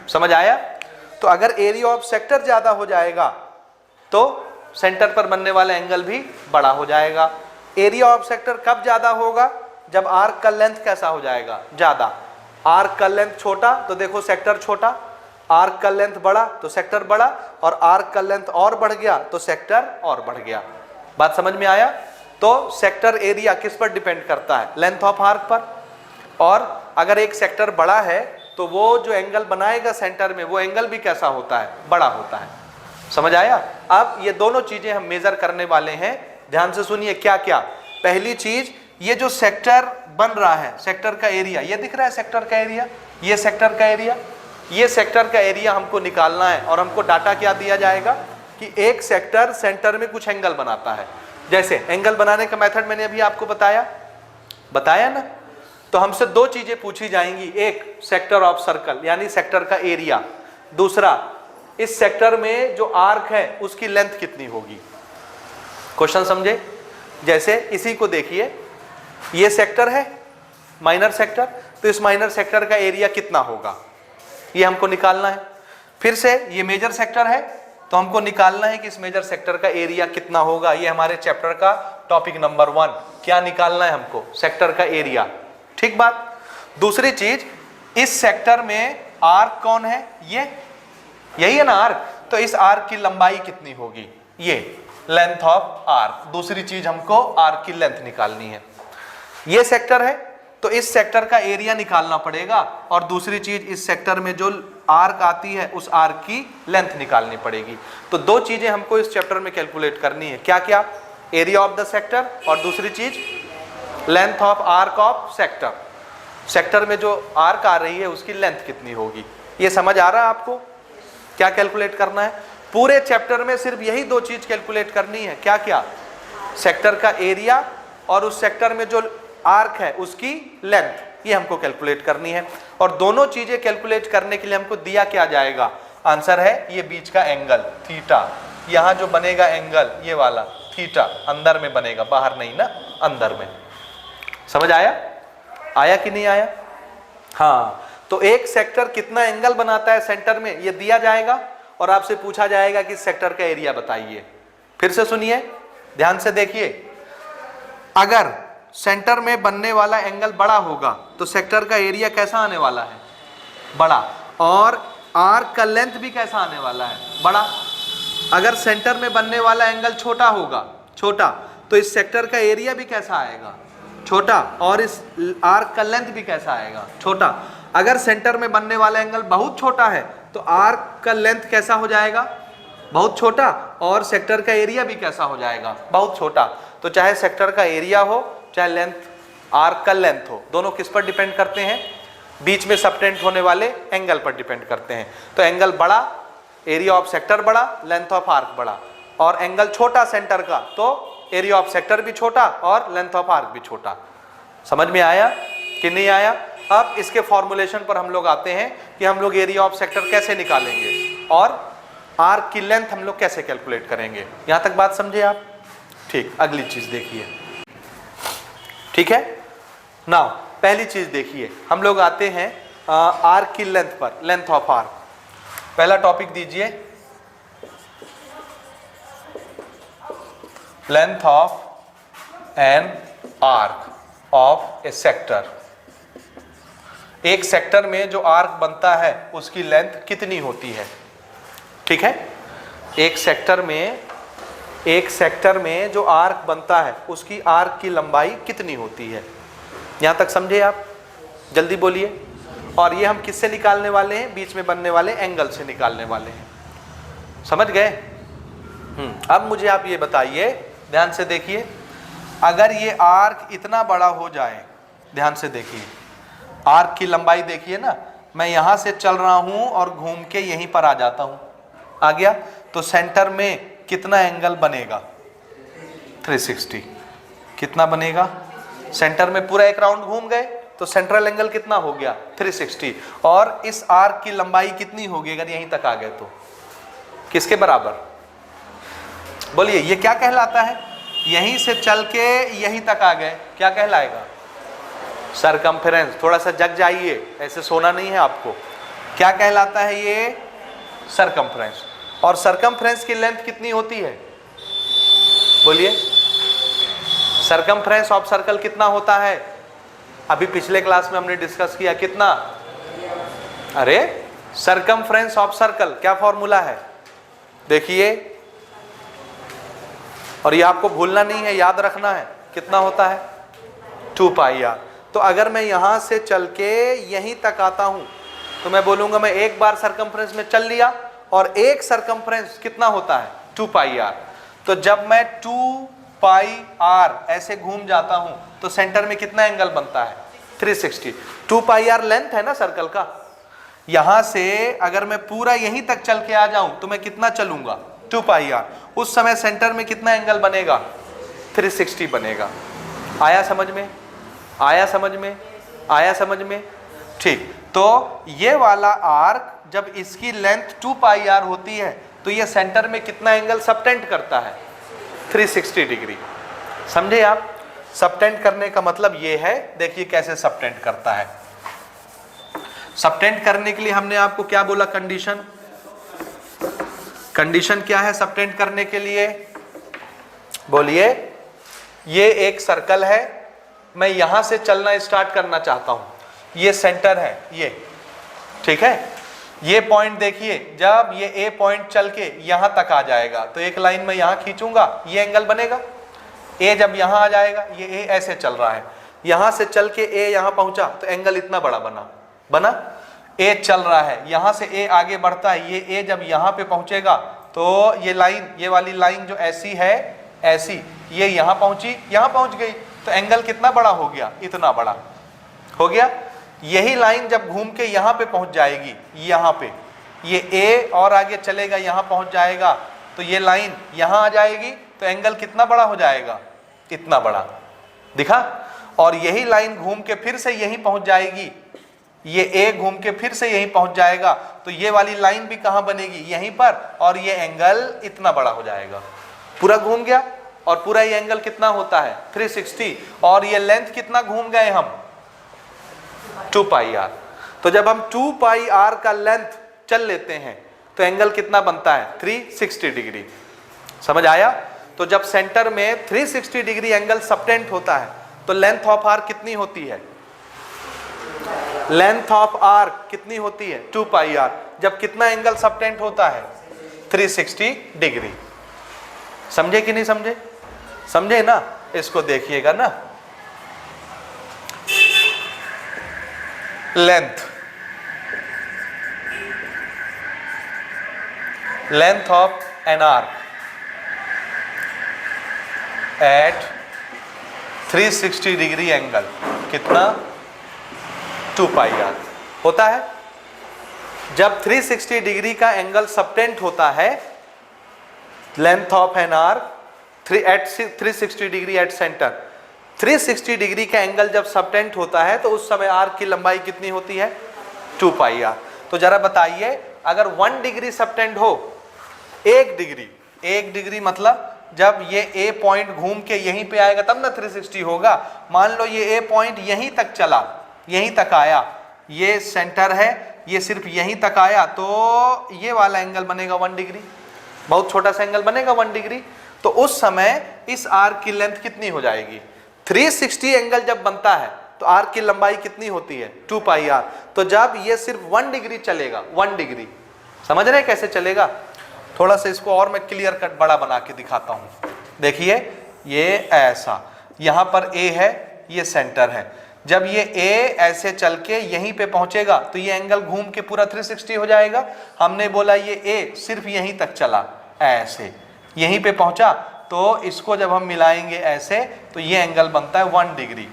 समझ आया। तो अगर एरिया ऑफ सेक्टर ज्यादा हो जाएगा तो सेंटर पर बनने वाला एंगल भी बड़ा हो जाएगा। एरिया ऑफ सेक्टर कब ज्यादा होगा, जब आर्क का लेंथ कैसा हो जाएगा, ज्यादा। आर्क का लेंथ छोटा तो देखो सेक्टर छोटा, आर्क का लेंथ बड़ा तो सेक्टर बड़ा, और आर्क का लेंथ और बढ़ गया तो सेक्टर और बढ़ गया। बात समझ में आया। तो सेक्टर एरिया किस पर डिपेंड करता है, लेंथ ऑफ आर्क पर। और अगर एक सेक्टर बड़ा है तो वो जो एंगल बनाएगा सेंटर में, वो एंगल भी कैसा होता है, बड़ा होता है। समझ आया। अब ये दोनों चीजें हम मेजर करने वाले हैं, ध्यान से सुनिए। क्या क्या, पहली चीज, ये जो सेक्टर बन रहा है, सेक्टर का एरिया, ये दिख रहा है सेक्टर का एरिया, ये सेक्टर का एरिया, ये सेक्टर का एरिया हमको निकालना है। और हमको डाटा क्या दिया जाएगा कि एक सेक्टर सेंटर में कुछ एंगल बनाता है। जैसे एंगल बनाने का मेथड मैंने अभी आपको बताया ना। तो हमसे दो चीजें पूछी जाएंगी, एक सेक्टर ऑफ सर्कल यानी सेक्टर का एरिया, दूसरा इस सेक्टर में जो आर्क है उसकी लेंथ कितनी होगी। क्वेश्चन समझे। जैसे इसी को देखिए, ये सेक्टर है माइनर सेक्टर, तो इस माइनर सेक्टर का एरिया कितना होगा, ये हमको निकालना है। फिर से ये मेजर सेक्टर है तो हमको निकालना है कि इस मेजर सेक्टर का एरिया कितना होगा। ये हमारे चैप्टर का टॉपिक नंबर 1, क्या निकालना है हमको, सेक्टर का एरिया। ठीक बात। दूसरी चीज, इस सेक्टर में आर्क कौन है, ये यही है ना आर्क, तो इस आर्क की लंबाई कितनी होगी, ये लेंथ ऑफ आर्क। दूसरी चीज हमको आर्क की लेंथ निकालनी है। ये सेक्टर है तो इस सेक्टर का एरिया निकालना पड़ेगा, और दूसरी चीज इस सेक्टर में जो आर्क आती है उस आर्क की लेंथ निकालनी पड़ेगी। तो दो चीजें हमको इस चैप्टर में कैलकुलेट करनी है। क्या क्या, एरिया ऑफ द सेक्टर और दूसरी चीज length of arc of sector. Sector में जो आर्क आ रही है उसकी लेंथ कितनी होगी। ये समझ आ रहा है आपको, क्या कैलकुलेट करना है। पूरे चैप्टर में सिर्फ यही दो चीज कैलकुलेट करनी है। क्या क्या, सेक्टर का एरिया और उस सेक्टर में जो आर्क है उसकी लेंथ, ये हमको कैलकुलेट करनी है। और दोनों चीजें कैलकुलेट करने के लिए हमको दिया क्या जाएगा, आंसर है ये बीच का एंगल थीटा। यहां जो बनेगा एंगल ये वाला थीटा, अंदर में बनेगा, बाहर नहीं ना, अंदर में। समझ आया कि नहीं आया। हाँ, तो एक सेक्टर कितना एंगल बनाता है सेंटर में, ये दिया जाएगा और आपसे पूछा जाएगा कि सेक्टर का एरिया बताइए। फिर से सुनिए, ध्यान से देखिए। अगर सेंटर में बनने वाला एंगल बड़ा होगा तो सेक्टर का एरिया कैसा आने वाला है, बड़ा, और आर्क का लेंथ भी कैसा आने वाला है, बड़ा। अगर सेंटर में बनने वाला एंगल छोटा होगा, छोटा, तो इस सेक्टर का एरिया भी कैसा आएगा, छोटा, और इस आर्क का लेंथ भी कैसा आएगा, छोटा। अगर सेंटर में बनने वाला एंगल बहुत छोटा है तो आर्क का लेंथ कैसा हो जाएगा, बहुत छोटा, और सेक्टर का एरिया भी कैसा हो जाएगा, बहुत छोटा। तो चाहे सेक्टर का एरिया हो चाहे लेंथ, आर्क का लेंथ हो, दोनों किस पर डिपेंड करते हैं, बीच में सबटेंड होने वाले एंगल पर डिपेंड करते हैं। तो एंगल बड़ा, एरिया ऑफ सेक्टर बड़ा, लेंथ ऑफ आर्क बड़ा, और एंगल छोटा सेंटर का तो एरिया ऑफ सेक्टर भी छोटा और लेंथ ऑफ आर्क भी छोटा। समझ में आया कि नहीं आया। अब इसके फॉर्मुलेशन पर हम लोग आते हैं कि हम लोग एरिया ऑफ सेक्टर कैसे निकालेंगे और आर्क की लेंथ हम लोग कैसे कैलकुलेट करेंगे। यहां तक बात समझे आप। ठीक, अगली चीज देखिए। ठीक है ना, पहली चीज देखिए, हम लोग आते हैं आर्क की लेंथ पर, लेंथ ऑफ आर्क। पहला टॉपिक दीजिए, length of an arc of a sector एक सेक्टर में जो आर्क बनता है उसकी लेंथ कितनी होती है, ठीक है। एक सेक्टर में जो आर्क बनता है उसकी आर्क की लंबाई कितनी होती है। यहां तक समझे आप, जल्दी बोलिए। और ये हम किससे निकालने वाले हैं, बीच में बनने वाले एंगल से निकालने वाले हैं, समझ गए। अब मुझे आप ये बताइए, ध्यान से देखिए, अगर ये आर्क इतना बड़ा हो जाए, ध्यान से देखिए, आर्क की लंबाई देखिए ना, मैं यहां से चल रहा हूं और घूम के यहीं पर आ जाता हूं, आ गया, तो सेंटर में कितना एंगल बनेगा, 360। कितना बनेगा, सेंटर में पूरा एक राउंड घूम गए तो सेंट्रल एंगल कितना हो गया, 360। और इस आर्क की लंबाई कितनी होगी अगर यहीं तक आ गए तो, किसके बराबर, बोलिए। ये क्या कहलाता है, यहीं से चल के यहीं तक आ गए, क्या कहलाएगा, सरकमफेरेंस। थोड़ा सा जग जाइए, ऐसे सोना नहीं है आपको। क्या कहलाता है ये, सरकमफेरेंस। और सरकमफेरेंस की लेंथ कितनी होती है, बोलिए। सरकमफेरेंस ऑफ सर्कल कितना होता है, अभी पिछले क्लास में हमने डिस्कस किया, कितना, अरे सरकमफेरेंस ऑफ सर्कल क्या फॉर्मूला है, देखिए। और ये आपको भूलना नहीं है, याद रखना है, कितना होता है, 2πr। तो अगर मैं यहां से चल के यहीं तक आता हूं तो मैं बोलूंगा मैं एक बार सरकमफेरेंस में चल लिया, और एक सरकमफेरेंस कितना होता है, 2πr। तो जब मैं 2πr ऐसे घूम जाता हूं तो सेंटर में कितना एंगल बनता है, 360। 2πr लेंथ है ना सर्कल का। यहां से अगर मैं पूरा यहीं तक चल के आ जाऊं तो मैं कितना चलूंगा, 2πr। उस समय सेंटर में कितना एंगल बनेगा, 360 बनेगा। आया समझ में, आया समझ में, आया समझ में, ठीक। तो ये वाला आर्क जब इसकी लेंथ 2πr होती है तो ये सेंटर में कितना एंगल सबटेंड करता है, 360 डिग्री। समझे आप, सबटेंड करने का मतलब ये है, देखिए कैसे सबटेंड करता है। सबटेंड करने के लिए हमने आपको क्या बोला, कंडीशन। कंडीशन क्या है सबटेंड करने के लिए, बोलिए। ये एक सर्कल है, मैं यहां से चलना स्टार्ट करना चाहता हूं, ये सेंटर है ये, ठीक है। ये पॉइंट देखिए, जब ये ए पॉइंट चल के यहां तक आ जाएगा तो एक लाइन में यहां खींचूंगा, ये एंगल बनेगा। ए जब यहां आ जाएगा, ये ए ऐसे चल रहा है, यहां से चल के ए यहां पहुंचा तो एंगल इतना बड़ा बना। ए चल रहा है, यहां से ए आगे बढ़ता है, ये ए जब यहां पे पहुंचेगा तो ये लाइन, ये वाली लाइन जो ऐसी है, ऐसी, ये यहां पहुंची, यहां पहुंच गई, तो एंगल कितना बड़ा हो गया, इतना बड़ा हो गया। यही लाइन जब घूम के यहां पे पहुंच जाएगी, यहां पे ये ए और आगे चलेगा, यहां पहुंच जाएगा, तो ये लाइन यहां आ जाएगी, तो एंगल कितना बड़ा हो जाएगा, इतना बड़ा, दिखा। और यही लाइन घूम के फिर से यहीं पहुंच जाएगी, ये ए घूम के फिर से यहीं पहुंच जाएगा, तो ये वाली लाइन भी कहां बनेगी, यहीं पर, और ये एंगल इतना बड़ा हो जाएगा। पूरा घूम गया, और पूरा ये एंगल कितना होता है, 360। और ये लेंथ कितना घूम गए हम, 2πr। तो जब हम 2πr का लेंथ चल लेते हैं तो एंगल कितना बनता है, 360 डिग्री। समझ आया। तो जब सेंटर में 360 डिग्री एंगल सबटेंड होता है तो लेंथ ऑफ आर्क कितनी होती है, लेंथ ऑफ आर्क कितनी होती है, 2πr। जब कितना एंगल सबटेंड होता है, 360 डिग्री। समझे कि नहीं समझे, समझे ना, इसको देखिएगा ना। Length of an arc eight 360 degree angle कितना, 2πr होता है। जब 360 डिग्री का एंगल सबटेंड होता है, length of an arc eight 360 degree at centre, 360 degree का एंगल जब सबटेंड होता है तो उस समय आर्क की लंबाई कितनी होती है, 2πr। तो जरा बताइए, अगर 1 डिग्री सबटेंड हो, 1 डिग्री मतलब जब ये ए पॉइंट घूम के यहीं पे आएगा तब ना 360 होगा। मान लो ये ए पॉइंट यहीं तक चला, यहीं तक आया, ये सेंटर है, ये सिर्फ यहीं तक आया, तो ये वाला एंगल बनेगा 1 डिग्री, बहुत छोटा सा एंगल बनेगा 1 डिग्री। तो उस समय इस आर्क की लेंथ कितनी हो जाएगी, 360 एंगल जब बनता है तो आर्क की लंबाई कितनी होती है 2 पाई आर। तो जब ये सिर्फ 1 डिग्री चलेगा, 1 डिग्री, समझ रहे हैं कैसे चलेगा? थोड़ा सा इसको और मैं क्लियर कट बड़ा बना के दिखाता हूं। देखिए ये ऐसा, यहां पर ए है, ये सेंटर है। जब ये ए ऐसे चल के यहीं पे पहुंचेगा तो ये एंगल घूम के पूरा 360 हो जाएगा। हमने बोला ये ए सिर्फ यहीं तक चला, ऐसे यहीं पे पहुंचा, तो इसको जब हम मिलाएंगे ऐसे तो ये एंगल बनता है 1 डिग्री,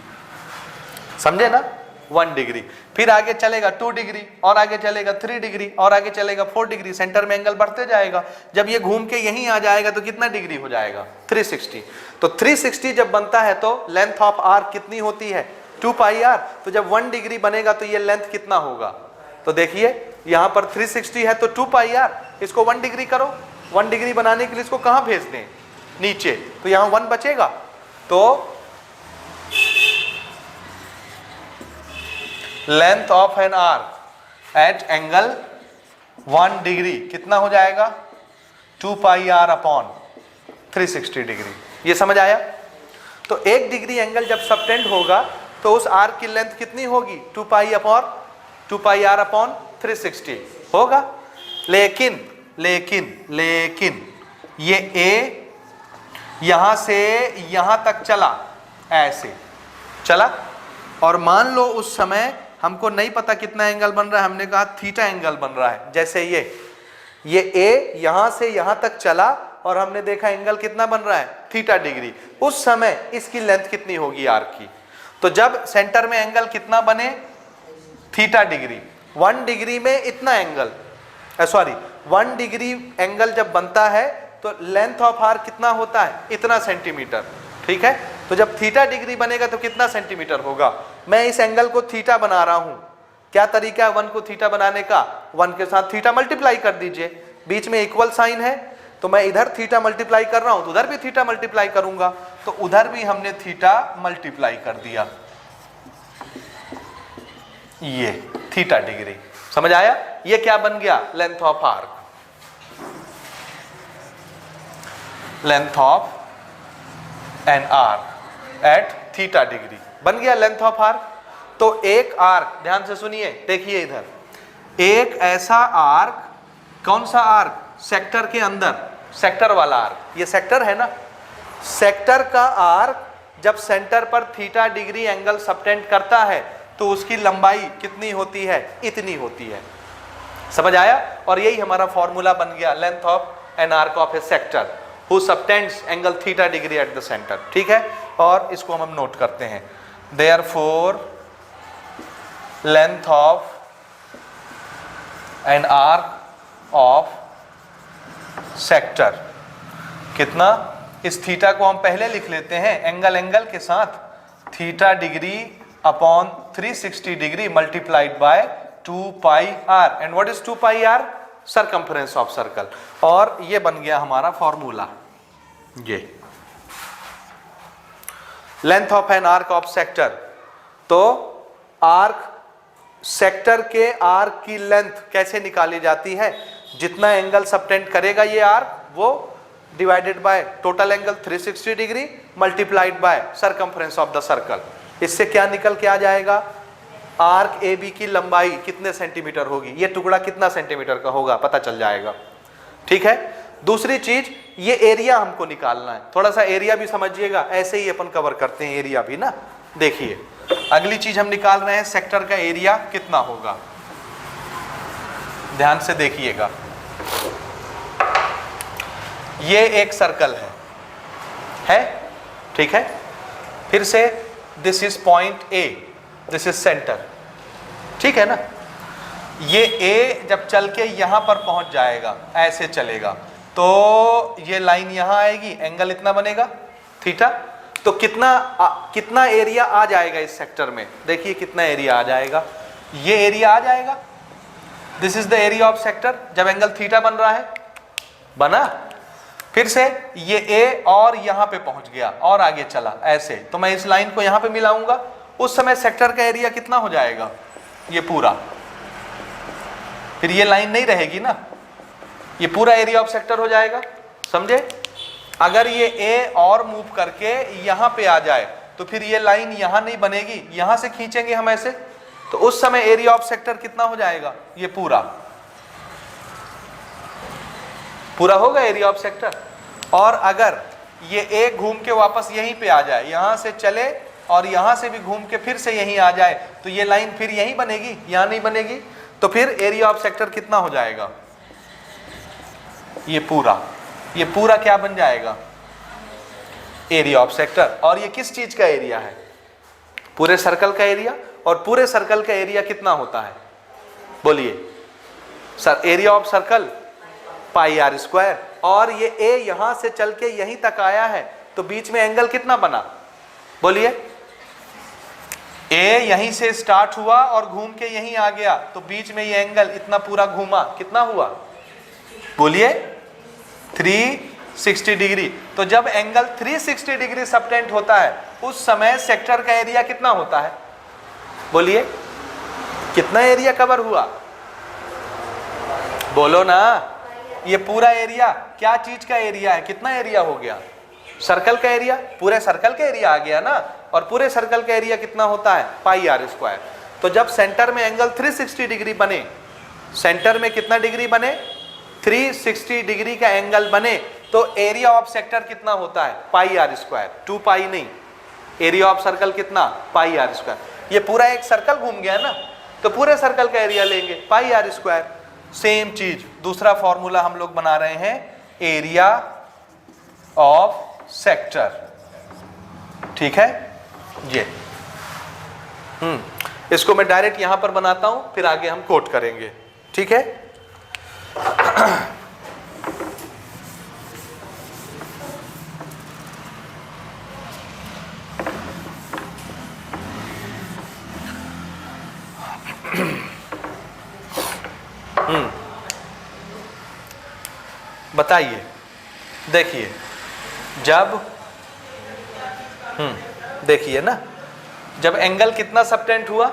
समझे ना, 1 डिग्री। फिर आगे चलेगा 2 डिग्री, और आगे चलेगा 3 डिग्री, और आगे चलेगा 4 डिग्री, सेंटर में एंगल बढ़ते जाएगा। जब ये घूम के यहीं आ जाएगा तो कितना डिग्री हो जाएगा 360। तो 360 जब बनता है तो लेंथ ऑफ आर्क कितनी होती है 2 पाई आर। तो जब 1 डिग्री बनेगा तो ये लेंथ कितना होगा, तो देखिए यहां पर 360 है तो 2 पाई आर, इसको 1 डिग्री करो। 1 डिग्री बनाने के लिए इसको कहां भेज दें, नीचे, तो यहां 1 बचेगा। तो length of an arc eight angle 1 degree कितना हो जाएगा 2 पाई आर अपॉन 360 डिग्री। ये समझ आया? तो 1 डिग्री एंगल जब सबटेंड होगा तो उस आर्क की लेंथ कितनी होगी 2 पाई आर अपॉन 360 होगा। लेकिन ये ए यहां से यहां तक चला, ऐसे चला, और मान लो उस समय हमको नहीं पता कितना एंगल बन रहा है, हमने कहा थीटा एंगल बन रहा है। जैसे ये ए यहां से यहां तक चला और हमने देखा एंगल कितना बन रहा है थीटा डिग्री। उस समय इसकी लेंथ कितनी होगी आर्क की, तो जब सेंटर में एंगल कितना बने थीटा डिग्री, 1 डिग्री में इतना एंगल, 1 डिग्री एंगल जब बनता है तो लेंथ ऑफ आर्क कितना होता है इतना सेंटीमीटर, ठीक है। तो जब थीटा डिग्री बनेगा तो कितना सेंटीमीटर होगा। मैं इस एंगल को थीटा बना रहा हूं, क्या तरीका है 1 को थीटा बनाने का, 1 के साथ थीटा मल्टीप्लाई कर दीजिए, बीच में इक्वल साइन है, तो मैं इधर थीटा मल्टीप्लाई कर रहा हूं तो उधर भी थीटा मल्टीप्लाई करूंगा, तो उधर भी हमने थीटा मल्टीप्लाई कर दिया, ये थीटा डिग्री। समझ आया? ये क्या बन गया length of arc, length of an arc at theta degree बन गया लेंथ ऑफ आर्क। तो एक आर्क, ध्यान से सुनिए, देखिए इधर एक ऐसा आर्क, कौन सा आर्क, सेक्टर के अंदर, सेक्टर वाला आर्क, ये सेक्टर है ना, सेक्टर का आर्क जब सेंटर पर थीटा डिग्री एंगल सबटेंड करता है तो उसकी लंबाई कितनी होती है, इतनी होती है। समझ आया? और यही हमारा फॉर्मूला बन गया length of an arc of a sector who subtends angle theta degree at the centre, ठीक है। और इसको हम नोट करते हैं, therefore length of an arc of sector कितना, इस थीटा को हम पहले लिख लेते हैं एंगल के साथ, theta degree upon 360 degree multiplied by 2 pi r. And what is 2 pi r, circumference of circle. और ये बन गया हमारा फॉर्मूला, ये length of an arc of sector. तो आर्क, सेक्टर के आर्क की लेंथ कैसे निकाली जाती है, जितना एंगल सबटेंड करेगा ये आर्क वो divided by total angle 360 degree multiplied bye circumference of the circle. इससे क्या निकल के आ जाएगा, आर्क ए बी की लंबाई कितने सेंटीमीटर होगी, ये टुकड़ा कितना सेंटीमीटर का होगा पता चल जाएगा, ठीक है। दूसरी चीज, ये एरिया हमको निकालना है, थोड़ा सा एरिया भी समझिएगा, ऐसे ही अपन कवर करते हैं एरिया भी ना। देखिए अगली चीज हम निकाल रहे हैं सेक्टर का एरिया कितना होगा, ध्यान से देखिएगा। ये एक सर्कल है, ठीक है। फिर से this is point A, this is centre, ठीक है ना। ये ए जब चल के यहां पर पहुंच जाएगा, ऐसे चलेगा, तो ये लाइन यहां आएगी, एंगल इतना बनेगा थीटा। तो कितना एरिया आ जाएगा इस सेक्टर में, देखिए कितना एरिया आ जाएगा, ये एरिया आ जाएगा, this is the area of sector जब एंगल थीटा बन रहा है, बना। फिर से ये ए और यहां पे पहुंच गया और आगे चला ऐसे, तो मैं इस लाइन को यहां पे मिलाऊंगा, उस समय सेक्टर का एरिया कितना हो जाएगा, ये पूरा। फिर ये लाइन नहीं रहेगी ना, ये पूरा एरिया ऑफ सेक्टर हो जाएगा, समझे। अगर ये ए और मूव करके यहां पे आ जाए तो फिर ये लाइन यहां नहीं बनेगी, यहां से खींचेंगे हम ऐसे, तो उस समय एरिया ऑफ सेक्टर कितना हो जाएगा, ये पूरा होगा एरिया ऑफ सेक्टर। और अगर ये एक घूम के वापस यहीं पे आ जाए, यहां से चले और यहां से भी घूम के फिर से यहीं आ जाए, तो ये लाइन फिर यहीं बनेगी, यहां नहीं बनेगी, तो फिर एरिया ऑफ सेक्टर कितना हो जाएगा, ये पूरा क्या बन जाएगा, एरिया ऑफ सेक्टर। और ये किस चीज का एरिया है, पूरे सर्कल का एरिया। और पूरे सर्कल का एरिया कितना होता है, बोलिए sir, area of circle pi r square. और ये ए यहां से चल के यहीं तक आया है, तो बीच में एंगल कितना बना, बोलिए, ए यहीं से स्टार्ट हुआ और घूम के यहीं आ गया, तो बीच में ये एंगल इतना पूरा घूमा, कितना हुआ, बोलिए 360 डिग्री। तो जब एंगल 360 डिग्री सबटेंड होता है, उस समय सेक्टर का एरिया कितना होता है, बोलिए, कितना एरिया कवर हुआ, बोलो ना, ये पूरा एरिया क्या चीज का एरिया है, कितना एरिया हो गया, सर्कल का एरिया, पूरे सर्कल का एरिया आ गया ना। और पूरे सर्कल का एरिया कितना होता है, पाई आर स्क्वायर। तो जब सेंटर में एंगल 360 डिग्री बने, सेंटर में कितना डिग्री बने, 360 डिग्री का एंगल बने, तो एरिया ऑफ सेक्टर कितना होता है, पाई आर स्क्वायर, 2 पाई नहीं, एरिया ऑफ सर्कल कितना, पाई आर स्क्वायर। ये पूरा एक सर्कल घूम गया ना, तो पूरे सर्कल का एरिया लेंगे, पाई आर स्क्वायर। सेम चीज दूसरा फॉर्मूला हम लोग बना रहे हैं, एरिया ऑफ सेक्टर, ठीक है ये। इसको मैं डायरेक्ट यहां पर बनाता हूं, फिर आगे हम कोट करेंगे, ठीक है। बताइए, देखिए, जब देखिए ना, जब एंगल कितना सबटेंड हुआ,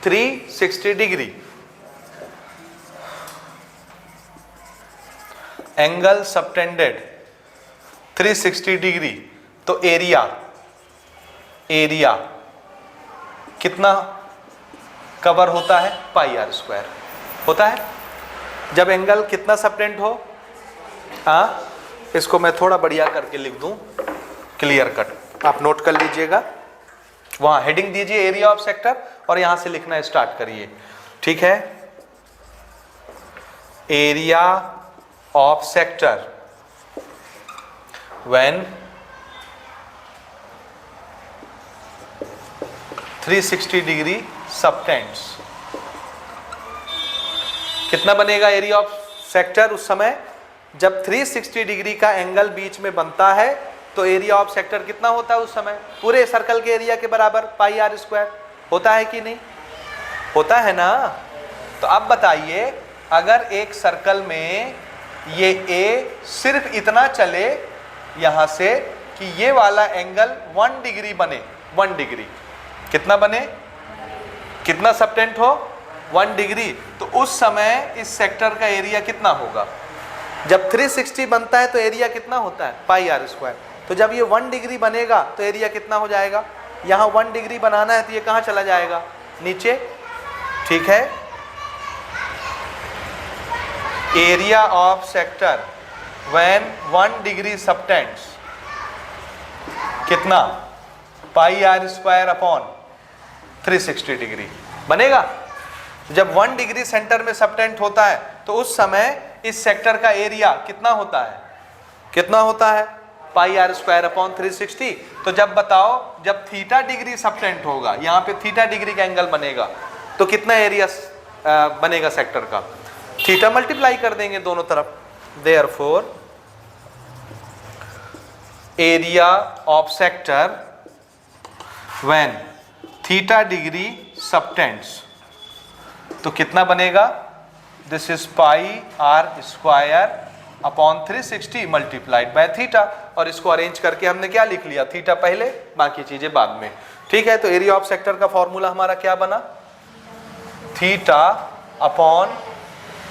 360 डिग्री, एंगल सबटेंडेड 360 डिग्री, तो एरिया कितना कवर होता है, पाई आर स्क्वायर होता है। जब एंगल कितना सबटेंड हो, इसको मैं थोड़ा बढ़िया करके लिख दूं, क्लियर कट, आप नोट कर लीजिएगा, वहां हेडिंग दीजिए एरिया ऑफ सेक्टर और यहां से लिखना स्टार्ट करिए, ठीक है। Area of sector when 360 degree subtends, कितना बनेगा एरिया ऑफ सेक्टर उस समय, जब 360 डिग्री का एंगल बीच में बनता है, तो एरिया ऑफ सेक्टर कितना होता है उस समय, पूरे सर्कल के एरिया के बराबर, पाई आर स्क्वायर होता है कि नहीं, होता है ना। तो अब बताइए, अगर एक सर्कल में ये ए सिर्फ इतना चले यहां से कि ये वाला एंगल 1 डिग्री बने, 1 डिग्री कितना बने, कितना सबटेंड हो, 1 डिग्री, तो उस समय इस सेक्टर का एरिया कितना होगा, जब 360 बनता है तो एरिया कितना होता है, पाई आर स्क्वायर। तो जब ये 1 डिग्री बनेगा तो एरिया कितना हो जाएगा, यहाँ 1 डिग्री बनाना है तो ये कहाँ चला जाएगा, नीचे, ठीक है। Area of sector when 1 degree subtends कितना, पाई आर स्क्वायर अपॉन 360 डिग्री बनेगा। जब 1 डिग्री सेंटर में सबटेंड होता है तो उस समय इस सेक्टर का एरिया कितना होता है, कितना होता है, पाई आर स्क्वायर अपॉन 360। तो जब बताओ, जब थीटा डिग्री सबटेंड होगा, यहाँ पे थीटा डिग्री का एंगल बनेगा, तो कितना एरिया बनेगा सेक्टर का, थीटा मल्टीप्लाई कर देंगे दोनों तरफ, therefore area of sector when theta degree subtends, तो कितना बनेगा, this is pi r square upon 360 multiplied by theta. और इसको अरेंज करके हमने क्या लिख लिया, थीटा पहले, बाकी चीजें बाद में, ठीक है। तो एरिया ऑफ सेक्टर का फॉर्मूला हमारा क्या बना, theta upon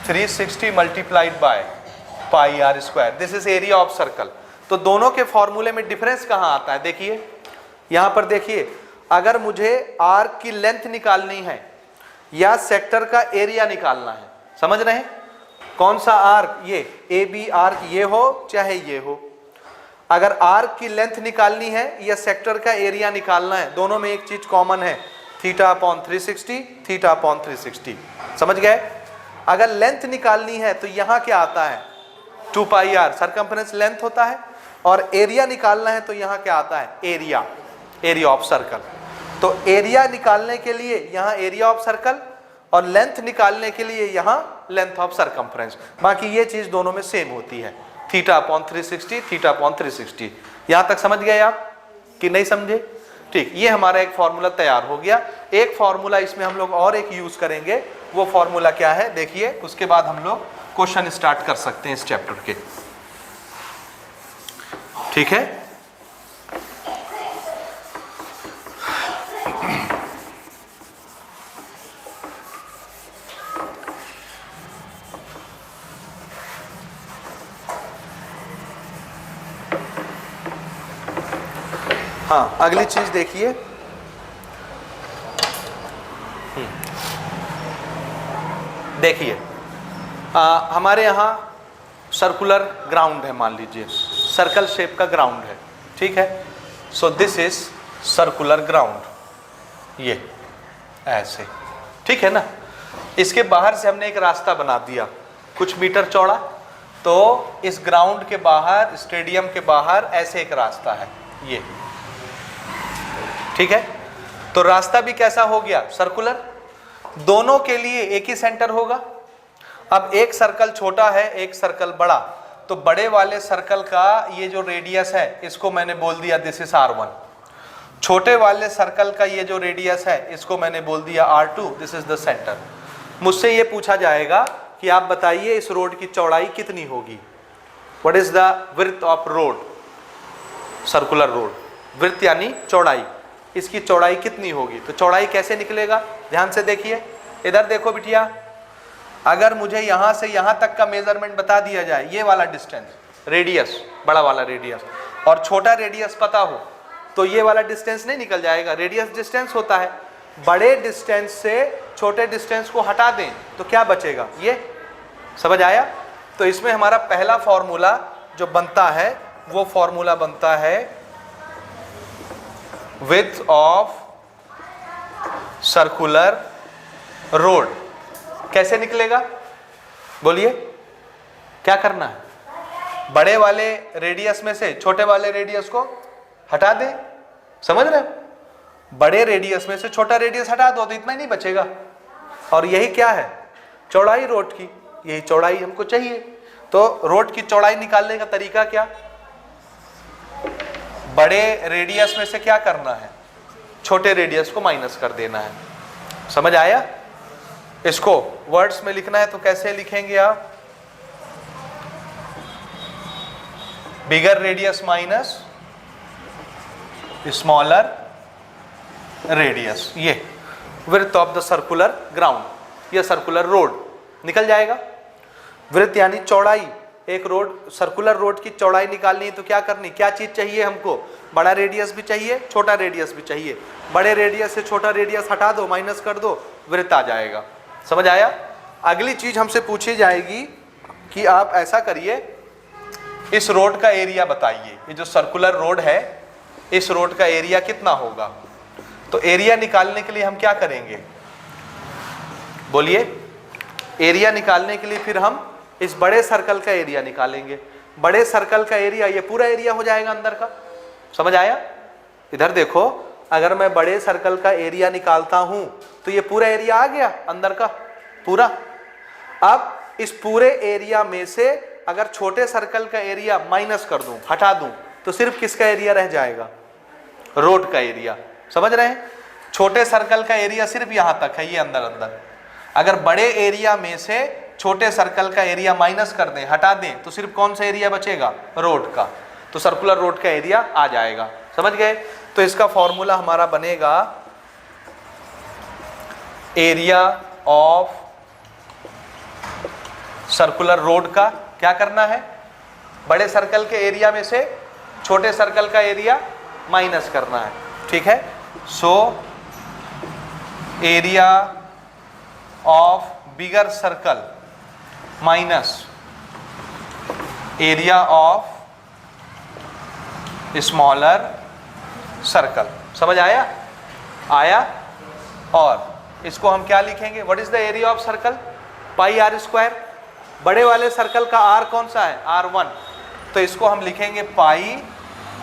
360 multiplied by pi r square, this is area of circle. तो दोनों के फॉर्मूले में डिफरेंस कहां आता है, देखिए, यहां पर देखिए, अगर मुझे आर्क की लेंथ निकालनी है या सेक्टर का एरिया निकालना है, समझ रहे हैं, कौन सा आर्क, ये ए बी आर्क ये हो चाहे ये हो, अगर आर्क की लेंथ निकालनी है या सेक्टर का एरिया निकालना है, दोनों में एक चीज कॉमन है, θ/360, θ/360, समझ गए। अगर लेंथ निकालनी है तो यहां क्या आता है, 2πr सरकमफ्रेंस लेंथ होता है, और एरिया निकालना है तो यहां क्या आता है, एरिया ऑफ सर्कल। तो एरिया निकालने के लिए यहां एरिया ऑफ सर्कल और लेंथ निकालने के लिए यहां लेंथ ऑफ सरकमफ्रेंस। बाकी ये चीज दोनों में सेम होती है, θ/360, θ/360। यहां तक समझ गए आप कि नहीं समझे? ठीक, ये हमारा एक फॉर्मूला तैयार हो गया। एक फॉर्मूला इसमें हम लोग और एक यूज करेंगे, वो फॉर्मूला क्या है देखिए, उसके बाद हम लोग क्वेश्चन स्टार्ट कर सकते हैं इस चैप्टर के। ठीक है, हाँ अगली चीज देखिए, देखिए हमारे यहाँ सर्कुलर ग्राउंड है, मान लीजिए सर्कल शेप का ग्राउंड है, ठीक है। So this is circular ground, ये ऐसे, ठीक है ना। इसके बाहर से हमने एक रास्ता बना दिया कुछ मीटर चौड़ा, तो इस ग्राउंड के बाहर, स्टेडियम के बाहर ऐसे एक रास्ता है, ये, ठीक है। तो रास्ता भी कैसा हो गया, सर्कुलर, दोनों के लिए एक ही सेंटर होगा। अब एक सर्कल छोटा है, एक सर्कल बड़ा, तो बड़े वाले सर्कल का ये जो रेडियस है इसको मैंने बोल दिया दिस इज R1, छोटे वाले सर्कल का ये जो रेडियस है इसको मैंने बोल दिया R2, this is the centre. मुझसे ये पूछा जाएगा कि आप बताइए इस रोड की चौड़ाई कितनी होगी, what is the width of road, circular road, width यानी चौड़ाई, इसकी चौड़ाई कितनी होगी। तो चौड़ाई कैसे निकलेगा, ध्यान से देखिए, इधर देखो बिटिया, अगर मुझे यहां से यहां तक का मेजरमेंट बता दिया जाए, ये वाला डिस्टेंस, रेडियस, बड़ा वाला रेडियस, और छोटा रेडियस पता हो, तो ये वाला डिस्टेंस नहीं निकल जाएगा, रेडियस डिस्टेंस होता है। बड़े डिस्टेंस से छोटे डिस्टेंस को हटा दें तो क्या बचेगा, ये, समझ आया। तो इसमें हमारा पहला फॉर्मूला जो बनता है वो फॉर्मूला बनता है width of circular road। कैसे निकलेगा बोलिए, क्या करना है, बड़े वाले रेडियस में से छोटे वाले रेडियस को हटा दें, समझ रहे हो, बड़े रेडियस में से छोटा रेडियस हटा दो तो इतना ही नहीं बचेगा, और यही क्या है, चौड़ाई रोड की, यही चौड़ाई हमको चाहिए। तो रोड की चौड़ाई निकालने का तरीका क्या, बड़े रेडियस में से क्या करना है, छोटे रेडियस को माइनस कर देना है, समझ आया। इसको वर्ड्स में लिखना है तो कैसे लिखेंगे आप, बिगर रेडियस माइनस स्मॉलर रेडियस, ये width of the circular ground, ये सर्कुलर रोड निकल जाएगा। विड्थ यानी चौड़ाई, एक रोड, सर्कुलर रोड की चौड़ाई निकालनी है तो क्या करनी, क्या चीज चाहिए हमको, बड़ा रेडियस भी चाहिए, छोटा रेडियस भी चाहिए। बड़े रेडियस से छोटा रेडियस हटा दो, माइनस कर दो, वृत्त आ जाएगा, समझ आया। अगली चीज हमसे पूछी जाएगी कि आप ऐसा करिए, इस रोड का एरिया बताइए, ये जो सर्कुलर रोड है इस रोड का एरिया कितना होगा। तो एरिया निकालने के लिए हम क्या करेंगे, बोलिए, एरिया निकालने के लिए फिर हम इस बड़े सर्कल का एरिया निकालेंगे। बड़े सर्कल का एरिया ये पूरा एरिया हो जाएगा अंदर का, समझ आया। इधर देखो, अगर मैं बड़े सर्कल का एरिया निकालता हूं तो ये पूरा एरिया आ गया अंदर का पूरा। अब इस पूरे एरिया में से अगर छोटे सर्कल का एरिया माइनस कर दूं, हटा दूं, तो सिर्फ किसका एरिया रह जाएगा, रोड का एरिया, समझ रहे हैं। छोटे सर्कल का एरिया सिर्फ यहां तक है, ये अंदर अंदर। अगर बड़े एरिया में से छोटे सर्कल का एरिया माइनस कर दें, हटा दें, तो सिर्फ कौन सा एरिया बचेगा, रोड का। तो सर्कुलर रोड का एरिया आ जाएगा, समझ गए। तो इसका फॉर्मूला हमारा बनेगा एरिया ऑफ सर्कुलर रोड का क्या करना है, बड़े सर्कल के एरिया में से छोटे सर्कल का एरिया माइनस करना है। ठीक है। So area of bigger circle minus area of smaller circle. समझ आया? आया। और इसको हम क्या लिखेंगे? What is the area of circle? Pi r square. बड़े वाले सर्कल का आर कौन सा है? R1। तो इसको हम लिखेंगे पाई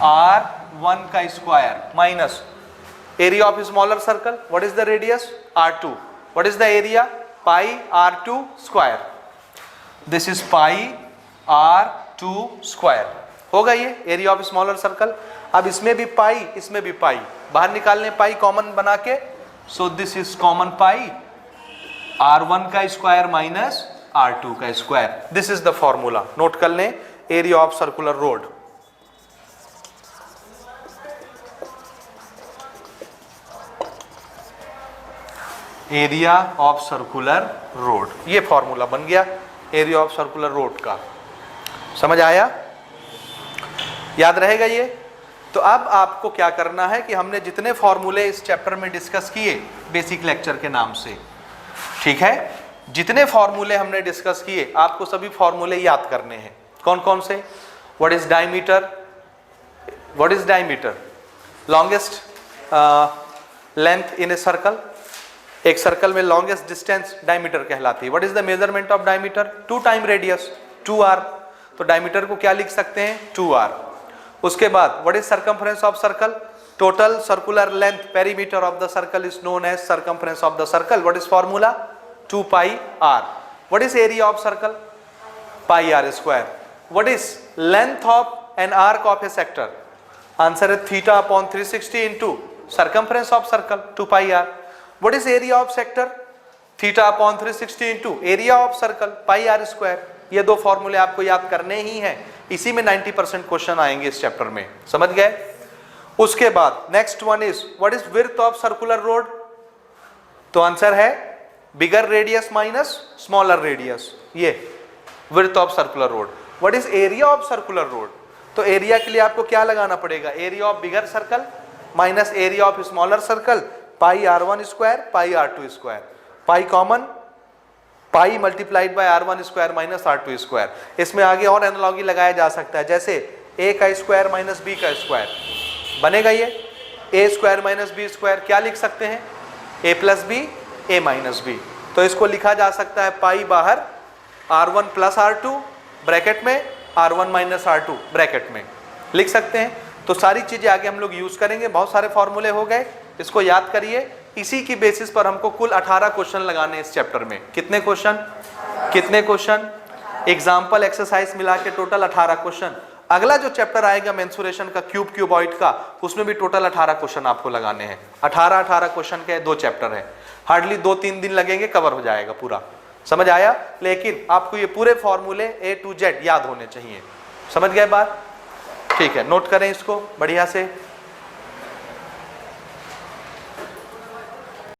R1 का square minus area of smaller circle. What is the radius? R2। What is the area? Pi R2 square. This is pi R2 square. होगा ये एरिया ऑफ स्मॉलर सर्कल। अब इसमें भी पाई, इसमें भी पाई, बाहर निकालने पाई कॉमन बना के। So this is common pi R1 का स्क्वायर माइनस R2 का square. This is the formula. Note कर लें, area of circular road. Area of circular road, ये फॉर्मूला बन गया एरिया ऑफ सर्कुलर रोड का। समझ आया? याद रहेगा ये? तो अब आपको क्या करना है कि हमने जितने फॉर्मूले इस चैप्टर में डिस्कस किए बेसिक लेक्चर के नाम से, ठीक है, जितने फॉर्मूले हमने डिस्कस किए आपको सभी फॉर्मूले याद करने हैं। कौन कौन से? What is diameter? What is diameter? Longest length in a circle. एक सर्कल में लॉन्गेस्ट डिस्टेंस डायमीटर कहलाती है। What is the measurement of diameter? 2 time radius, 2r। तो डायमीटर को क्या लिख सकते हैं? 2r। उसके बाद what is circumference of circle? Total circular length perimeter of the circle is known as circumference of the circle. What is formula? 2 pi r। What is area of circle? Pi r square. What is length of an arc of a sector? Answer है theta upon 360 into circumference of circle 2 pi r। What is area of sector? Theta upon 360 into area of circle pi r square. ये दो फॉर्मूले आपको याद करने ही हैं। इसी में 90% क्वेश्चन आएंगे इस चैप्टर में। समझ गए? उसके बाद next one is what is width of circular road? तो आंसर है बिगर रेडियस माइनस स्मॉलर रेडियस, ये width of circular road. What is area of circular road? तो एरिया के लिए आपको क्या लगाना पड़ेगा? Area of bigger circle minus area of smaller circle pi R1 square pi R2 square. Pi common, pi multiplied by R1 square minus R2 square. इसमें आगे और एनालॉजी लगाया जा सकता है, जैसे a का स्क्वायर माइनस b का स्क्वायर बनेगा ये a square minus b square. क्या लिख सकते हैं? a plus b a minus b। तो इसको लिखा जा सकता है पाई बाहर R1 प्लस R2 ब्रैकेट में, R1 माइनस R2 ब्रैकेट में लिख सकते हैं। तो सारी चीजें आगे हम लोग यूज करेंगे। बहुत सारे फॉर्मूले हो गए, इसको याद करिए। इसी की बेसिस पर हमको कुल 18 क्वेश्चन लगाने हैं इस चैप्टर में। कितने क्वेश्चन? कितने क्वेश्चन? एग्जाम्पल एक्सरसाइज मिला के टोटल 18 क्वेश्चन। अगला जो चैप्टर आएगा मेंसुरेशन का, क्यूबॉइड का, उसमें भी टोटल 18 क्वेश्चन आपको लगाने हैं। 18 क्वेश्चन के 2 चैप्टर है। हार्डली 2-3 दिन लगेंगे, कवर हो जाएगा पूरा। समझ आया? लेकिन आपको ये पूरे फॉर्मूले A to Z याद होने चाहिए। समझ गए बात? ठीक है, नोट करें इसको बढ़िया से।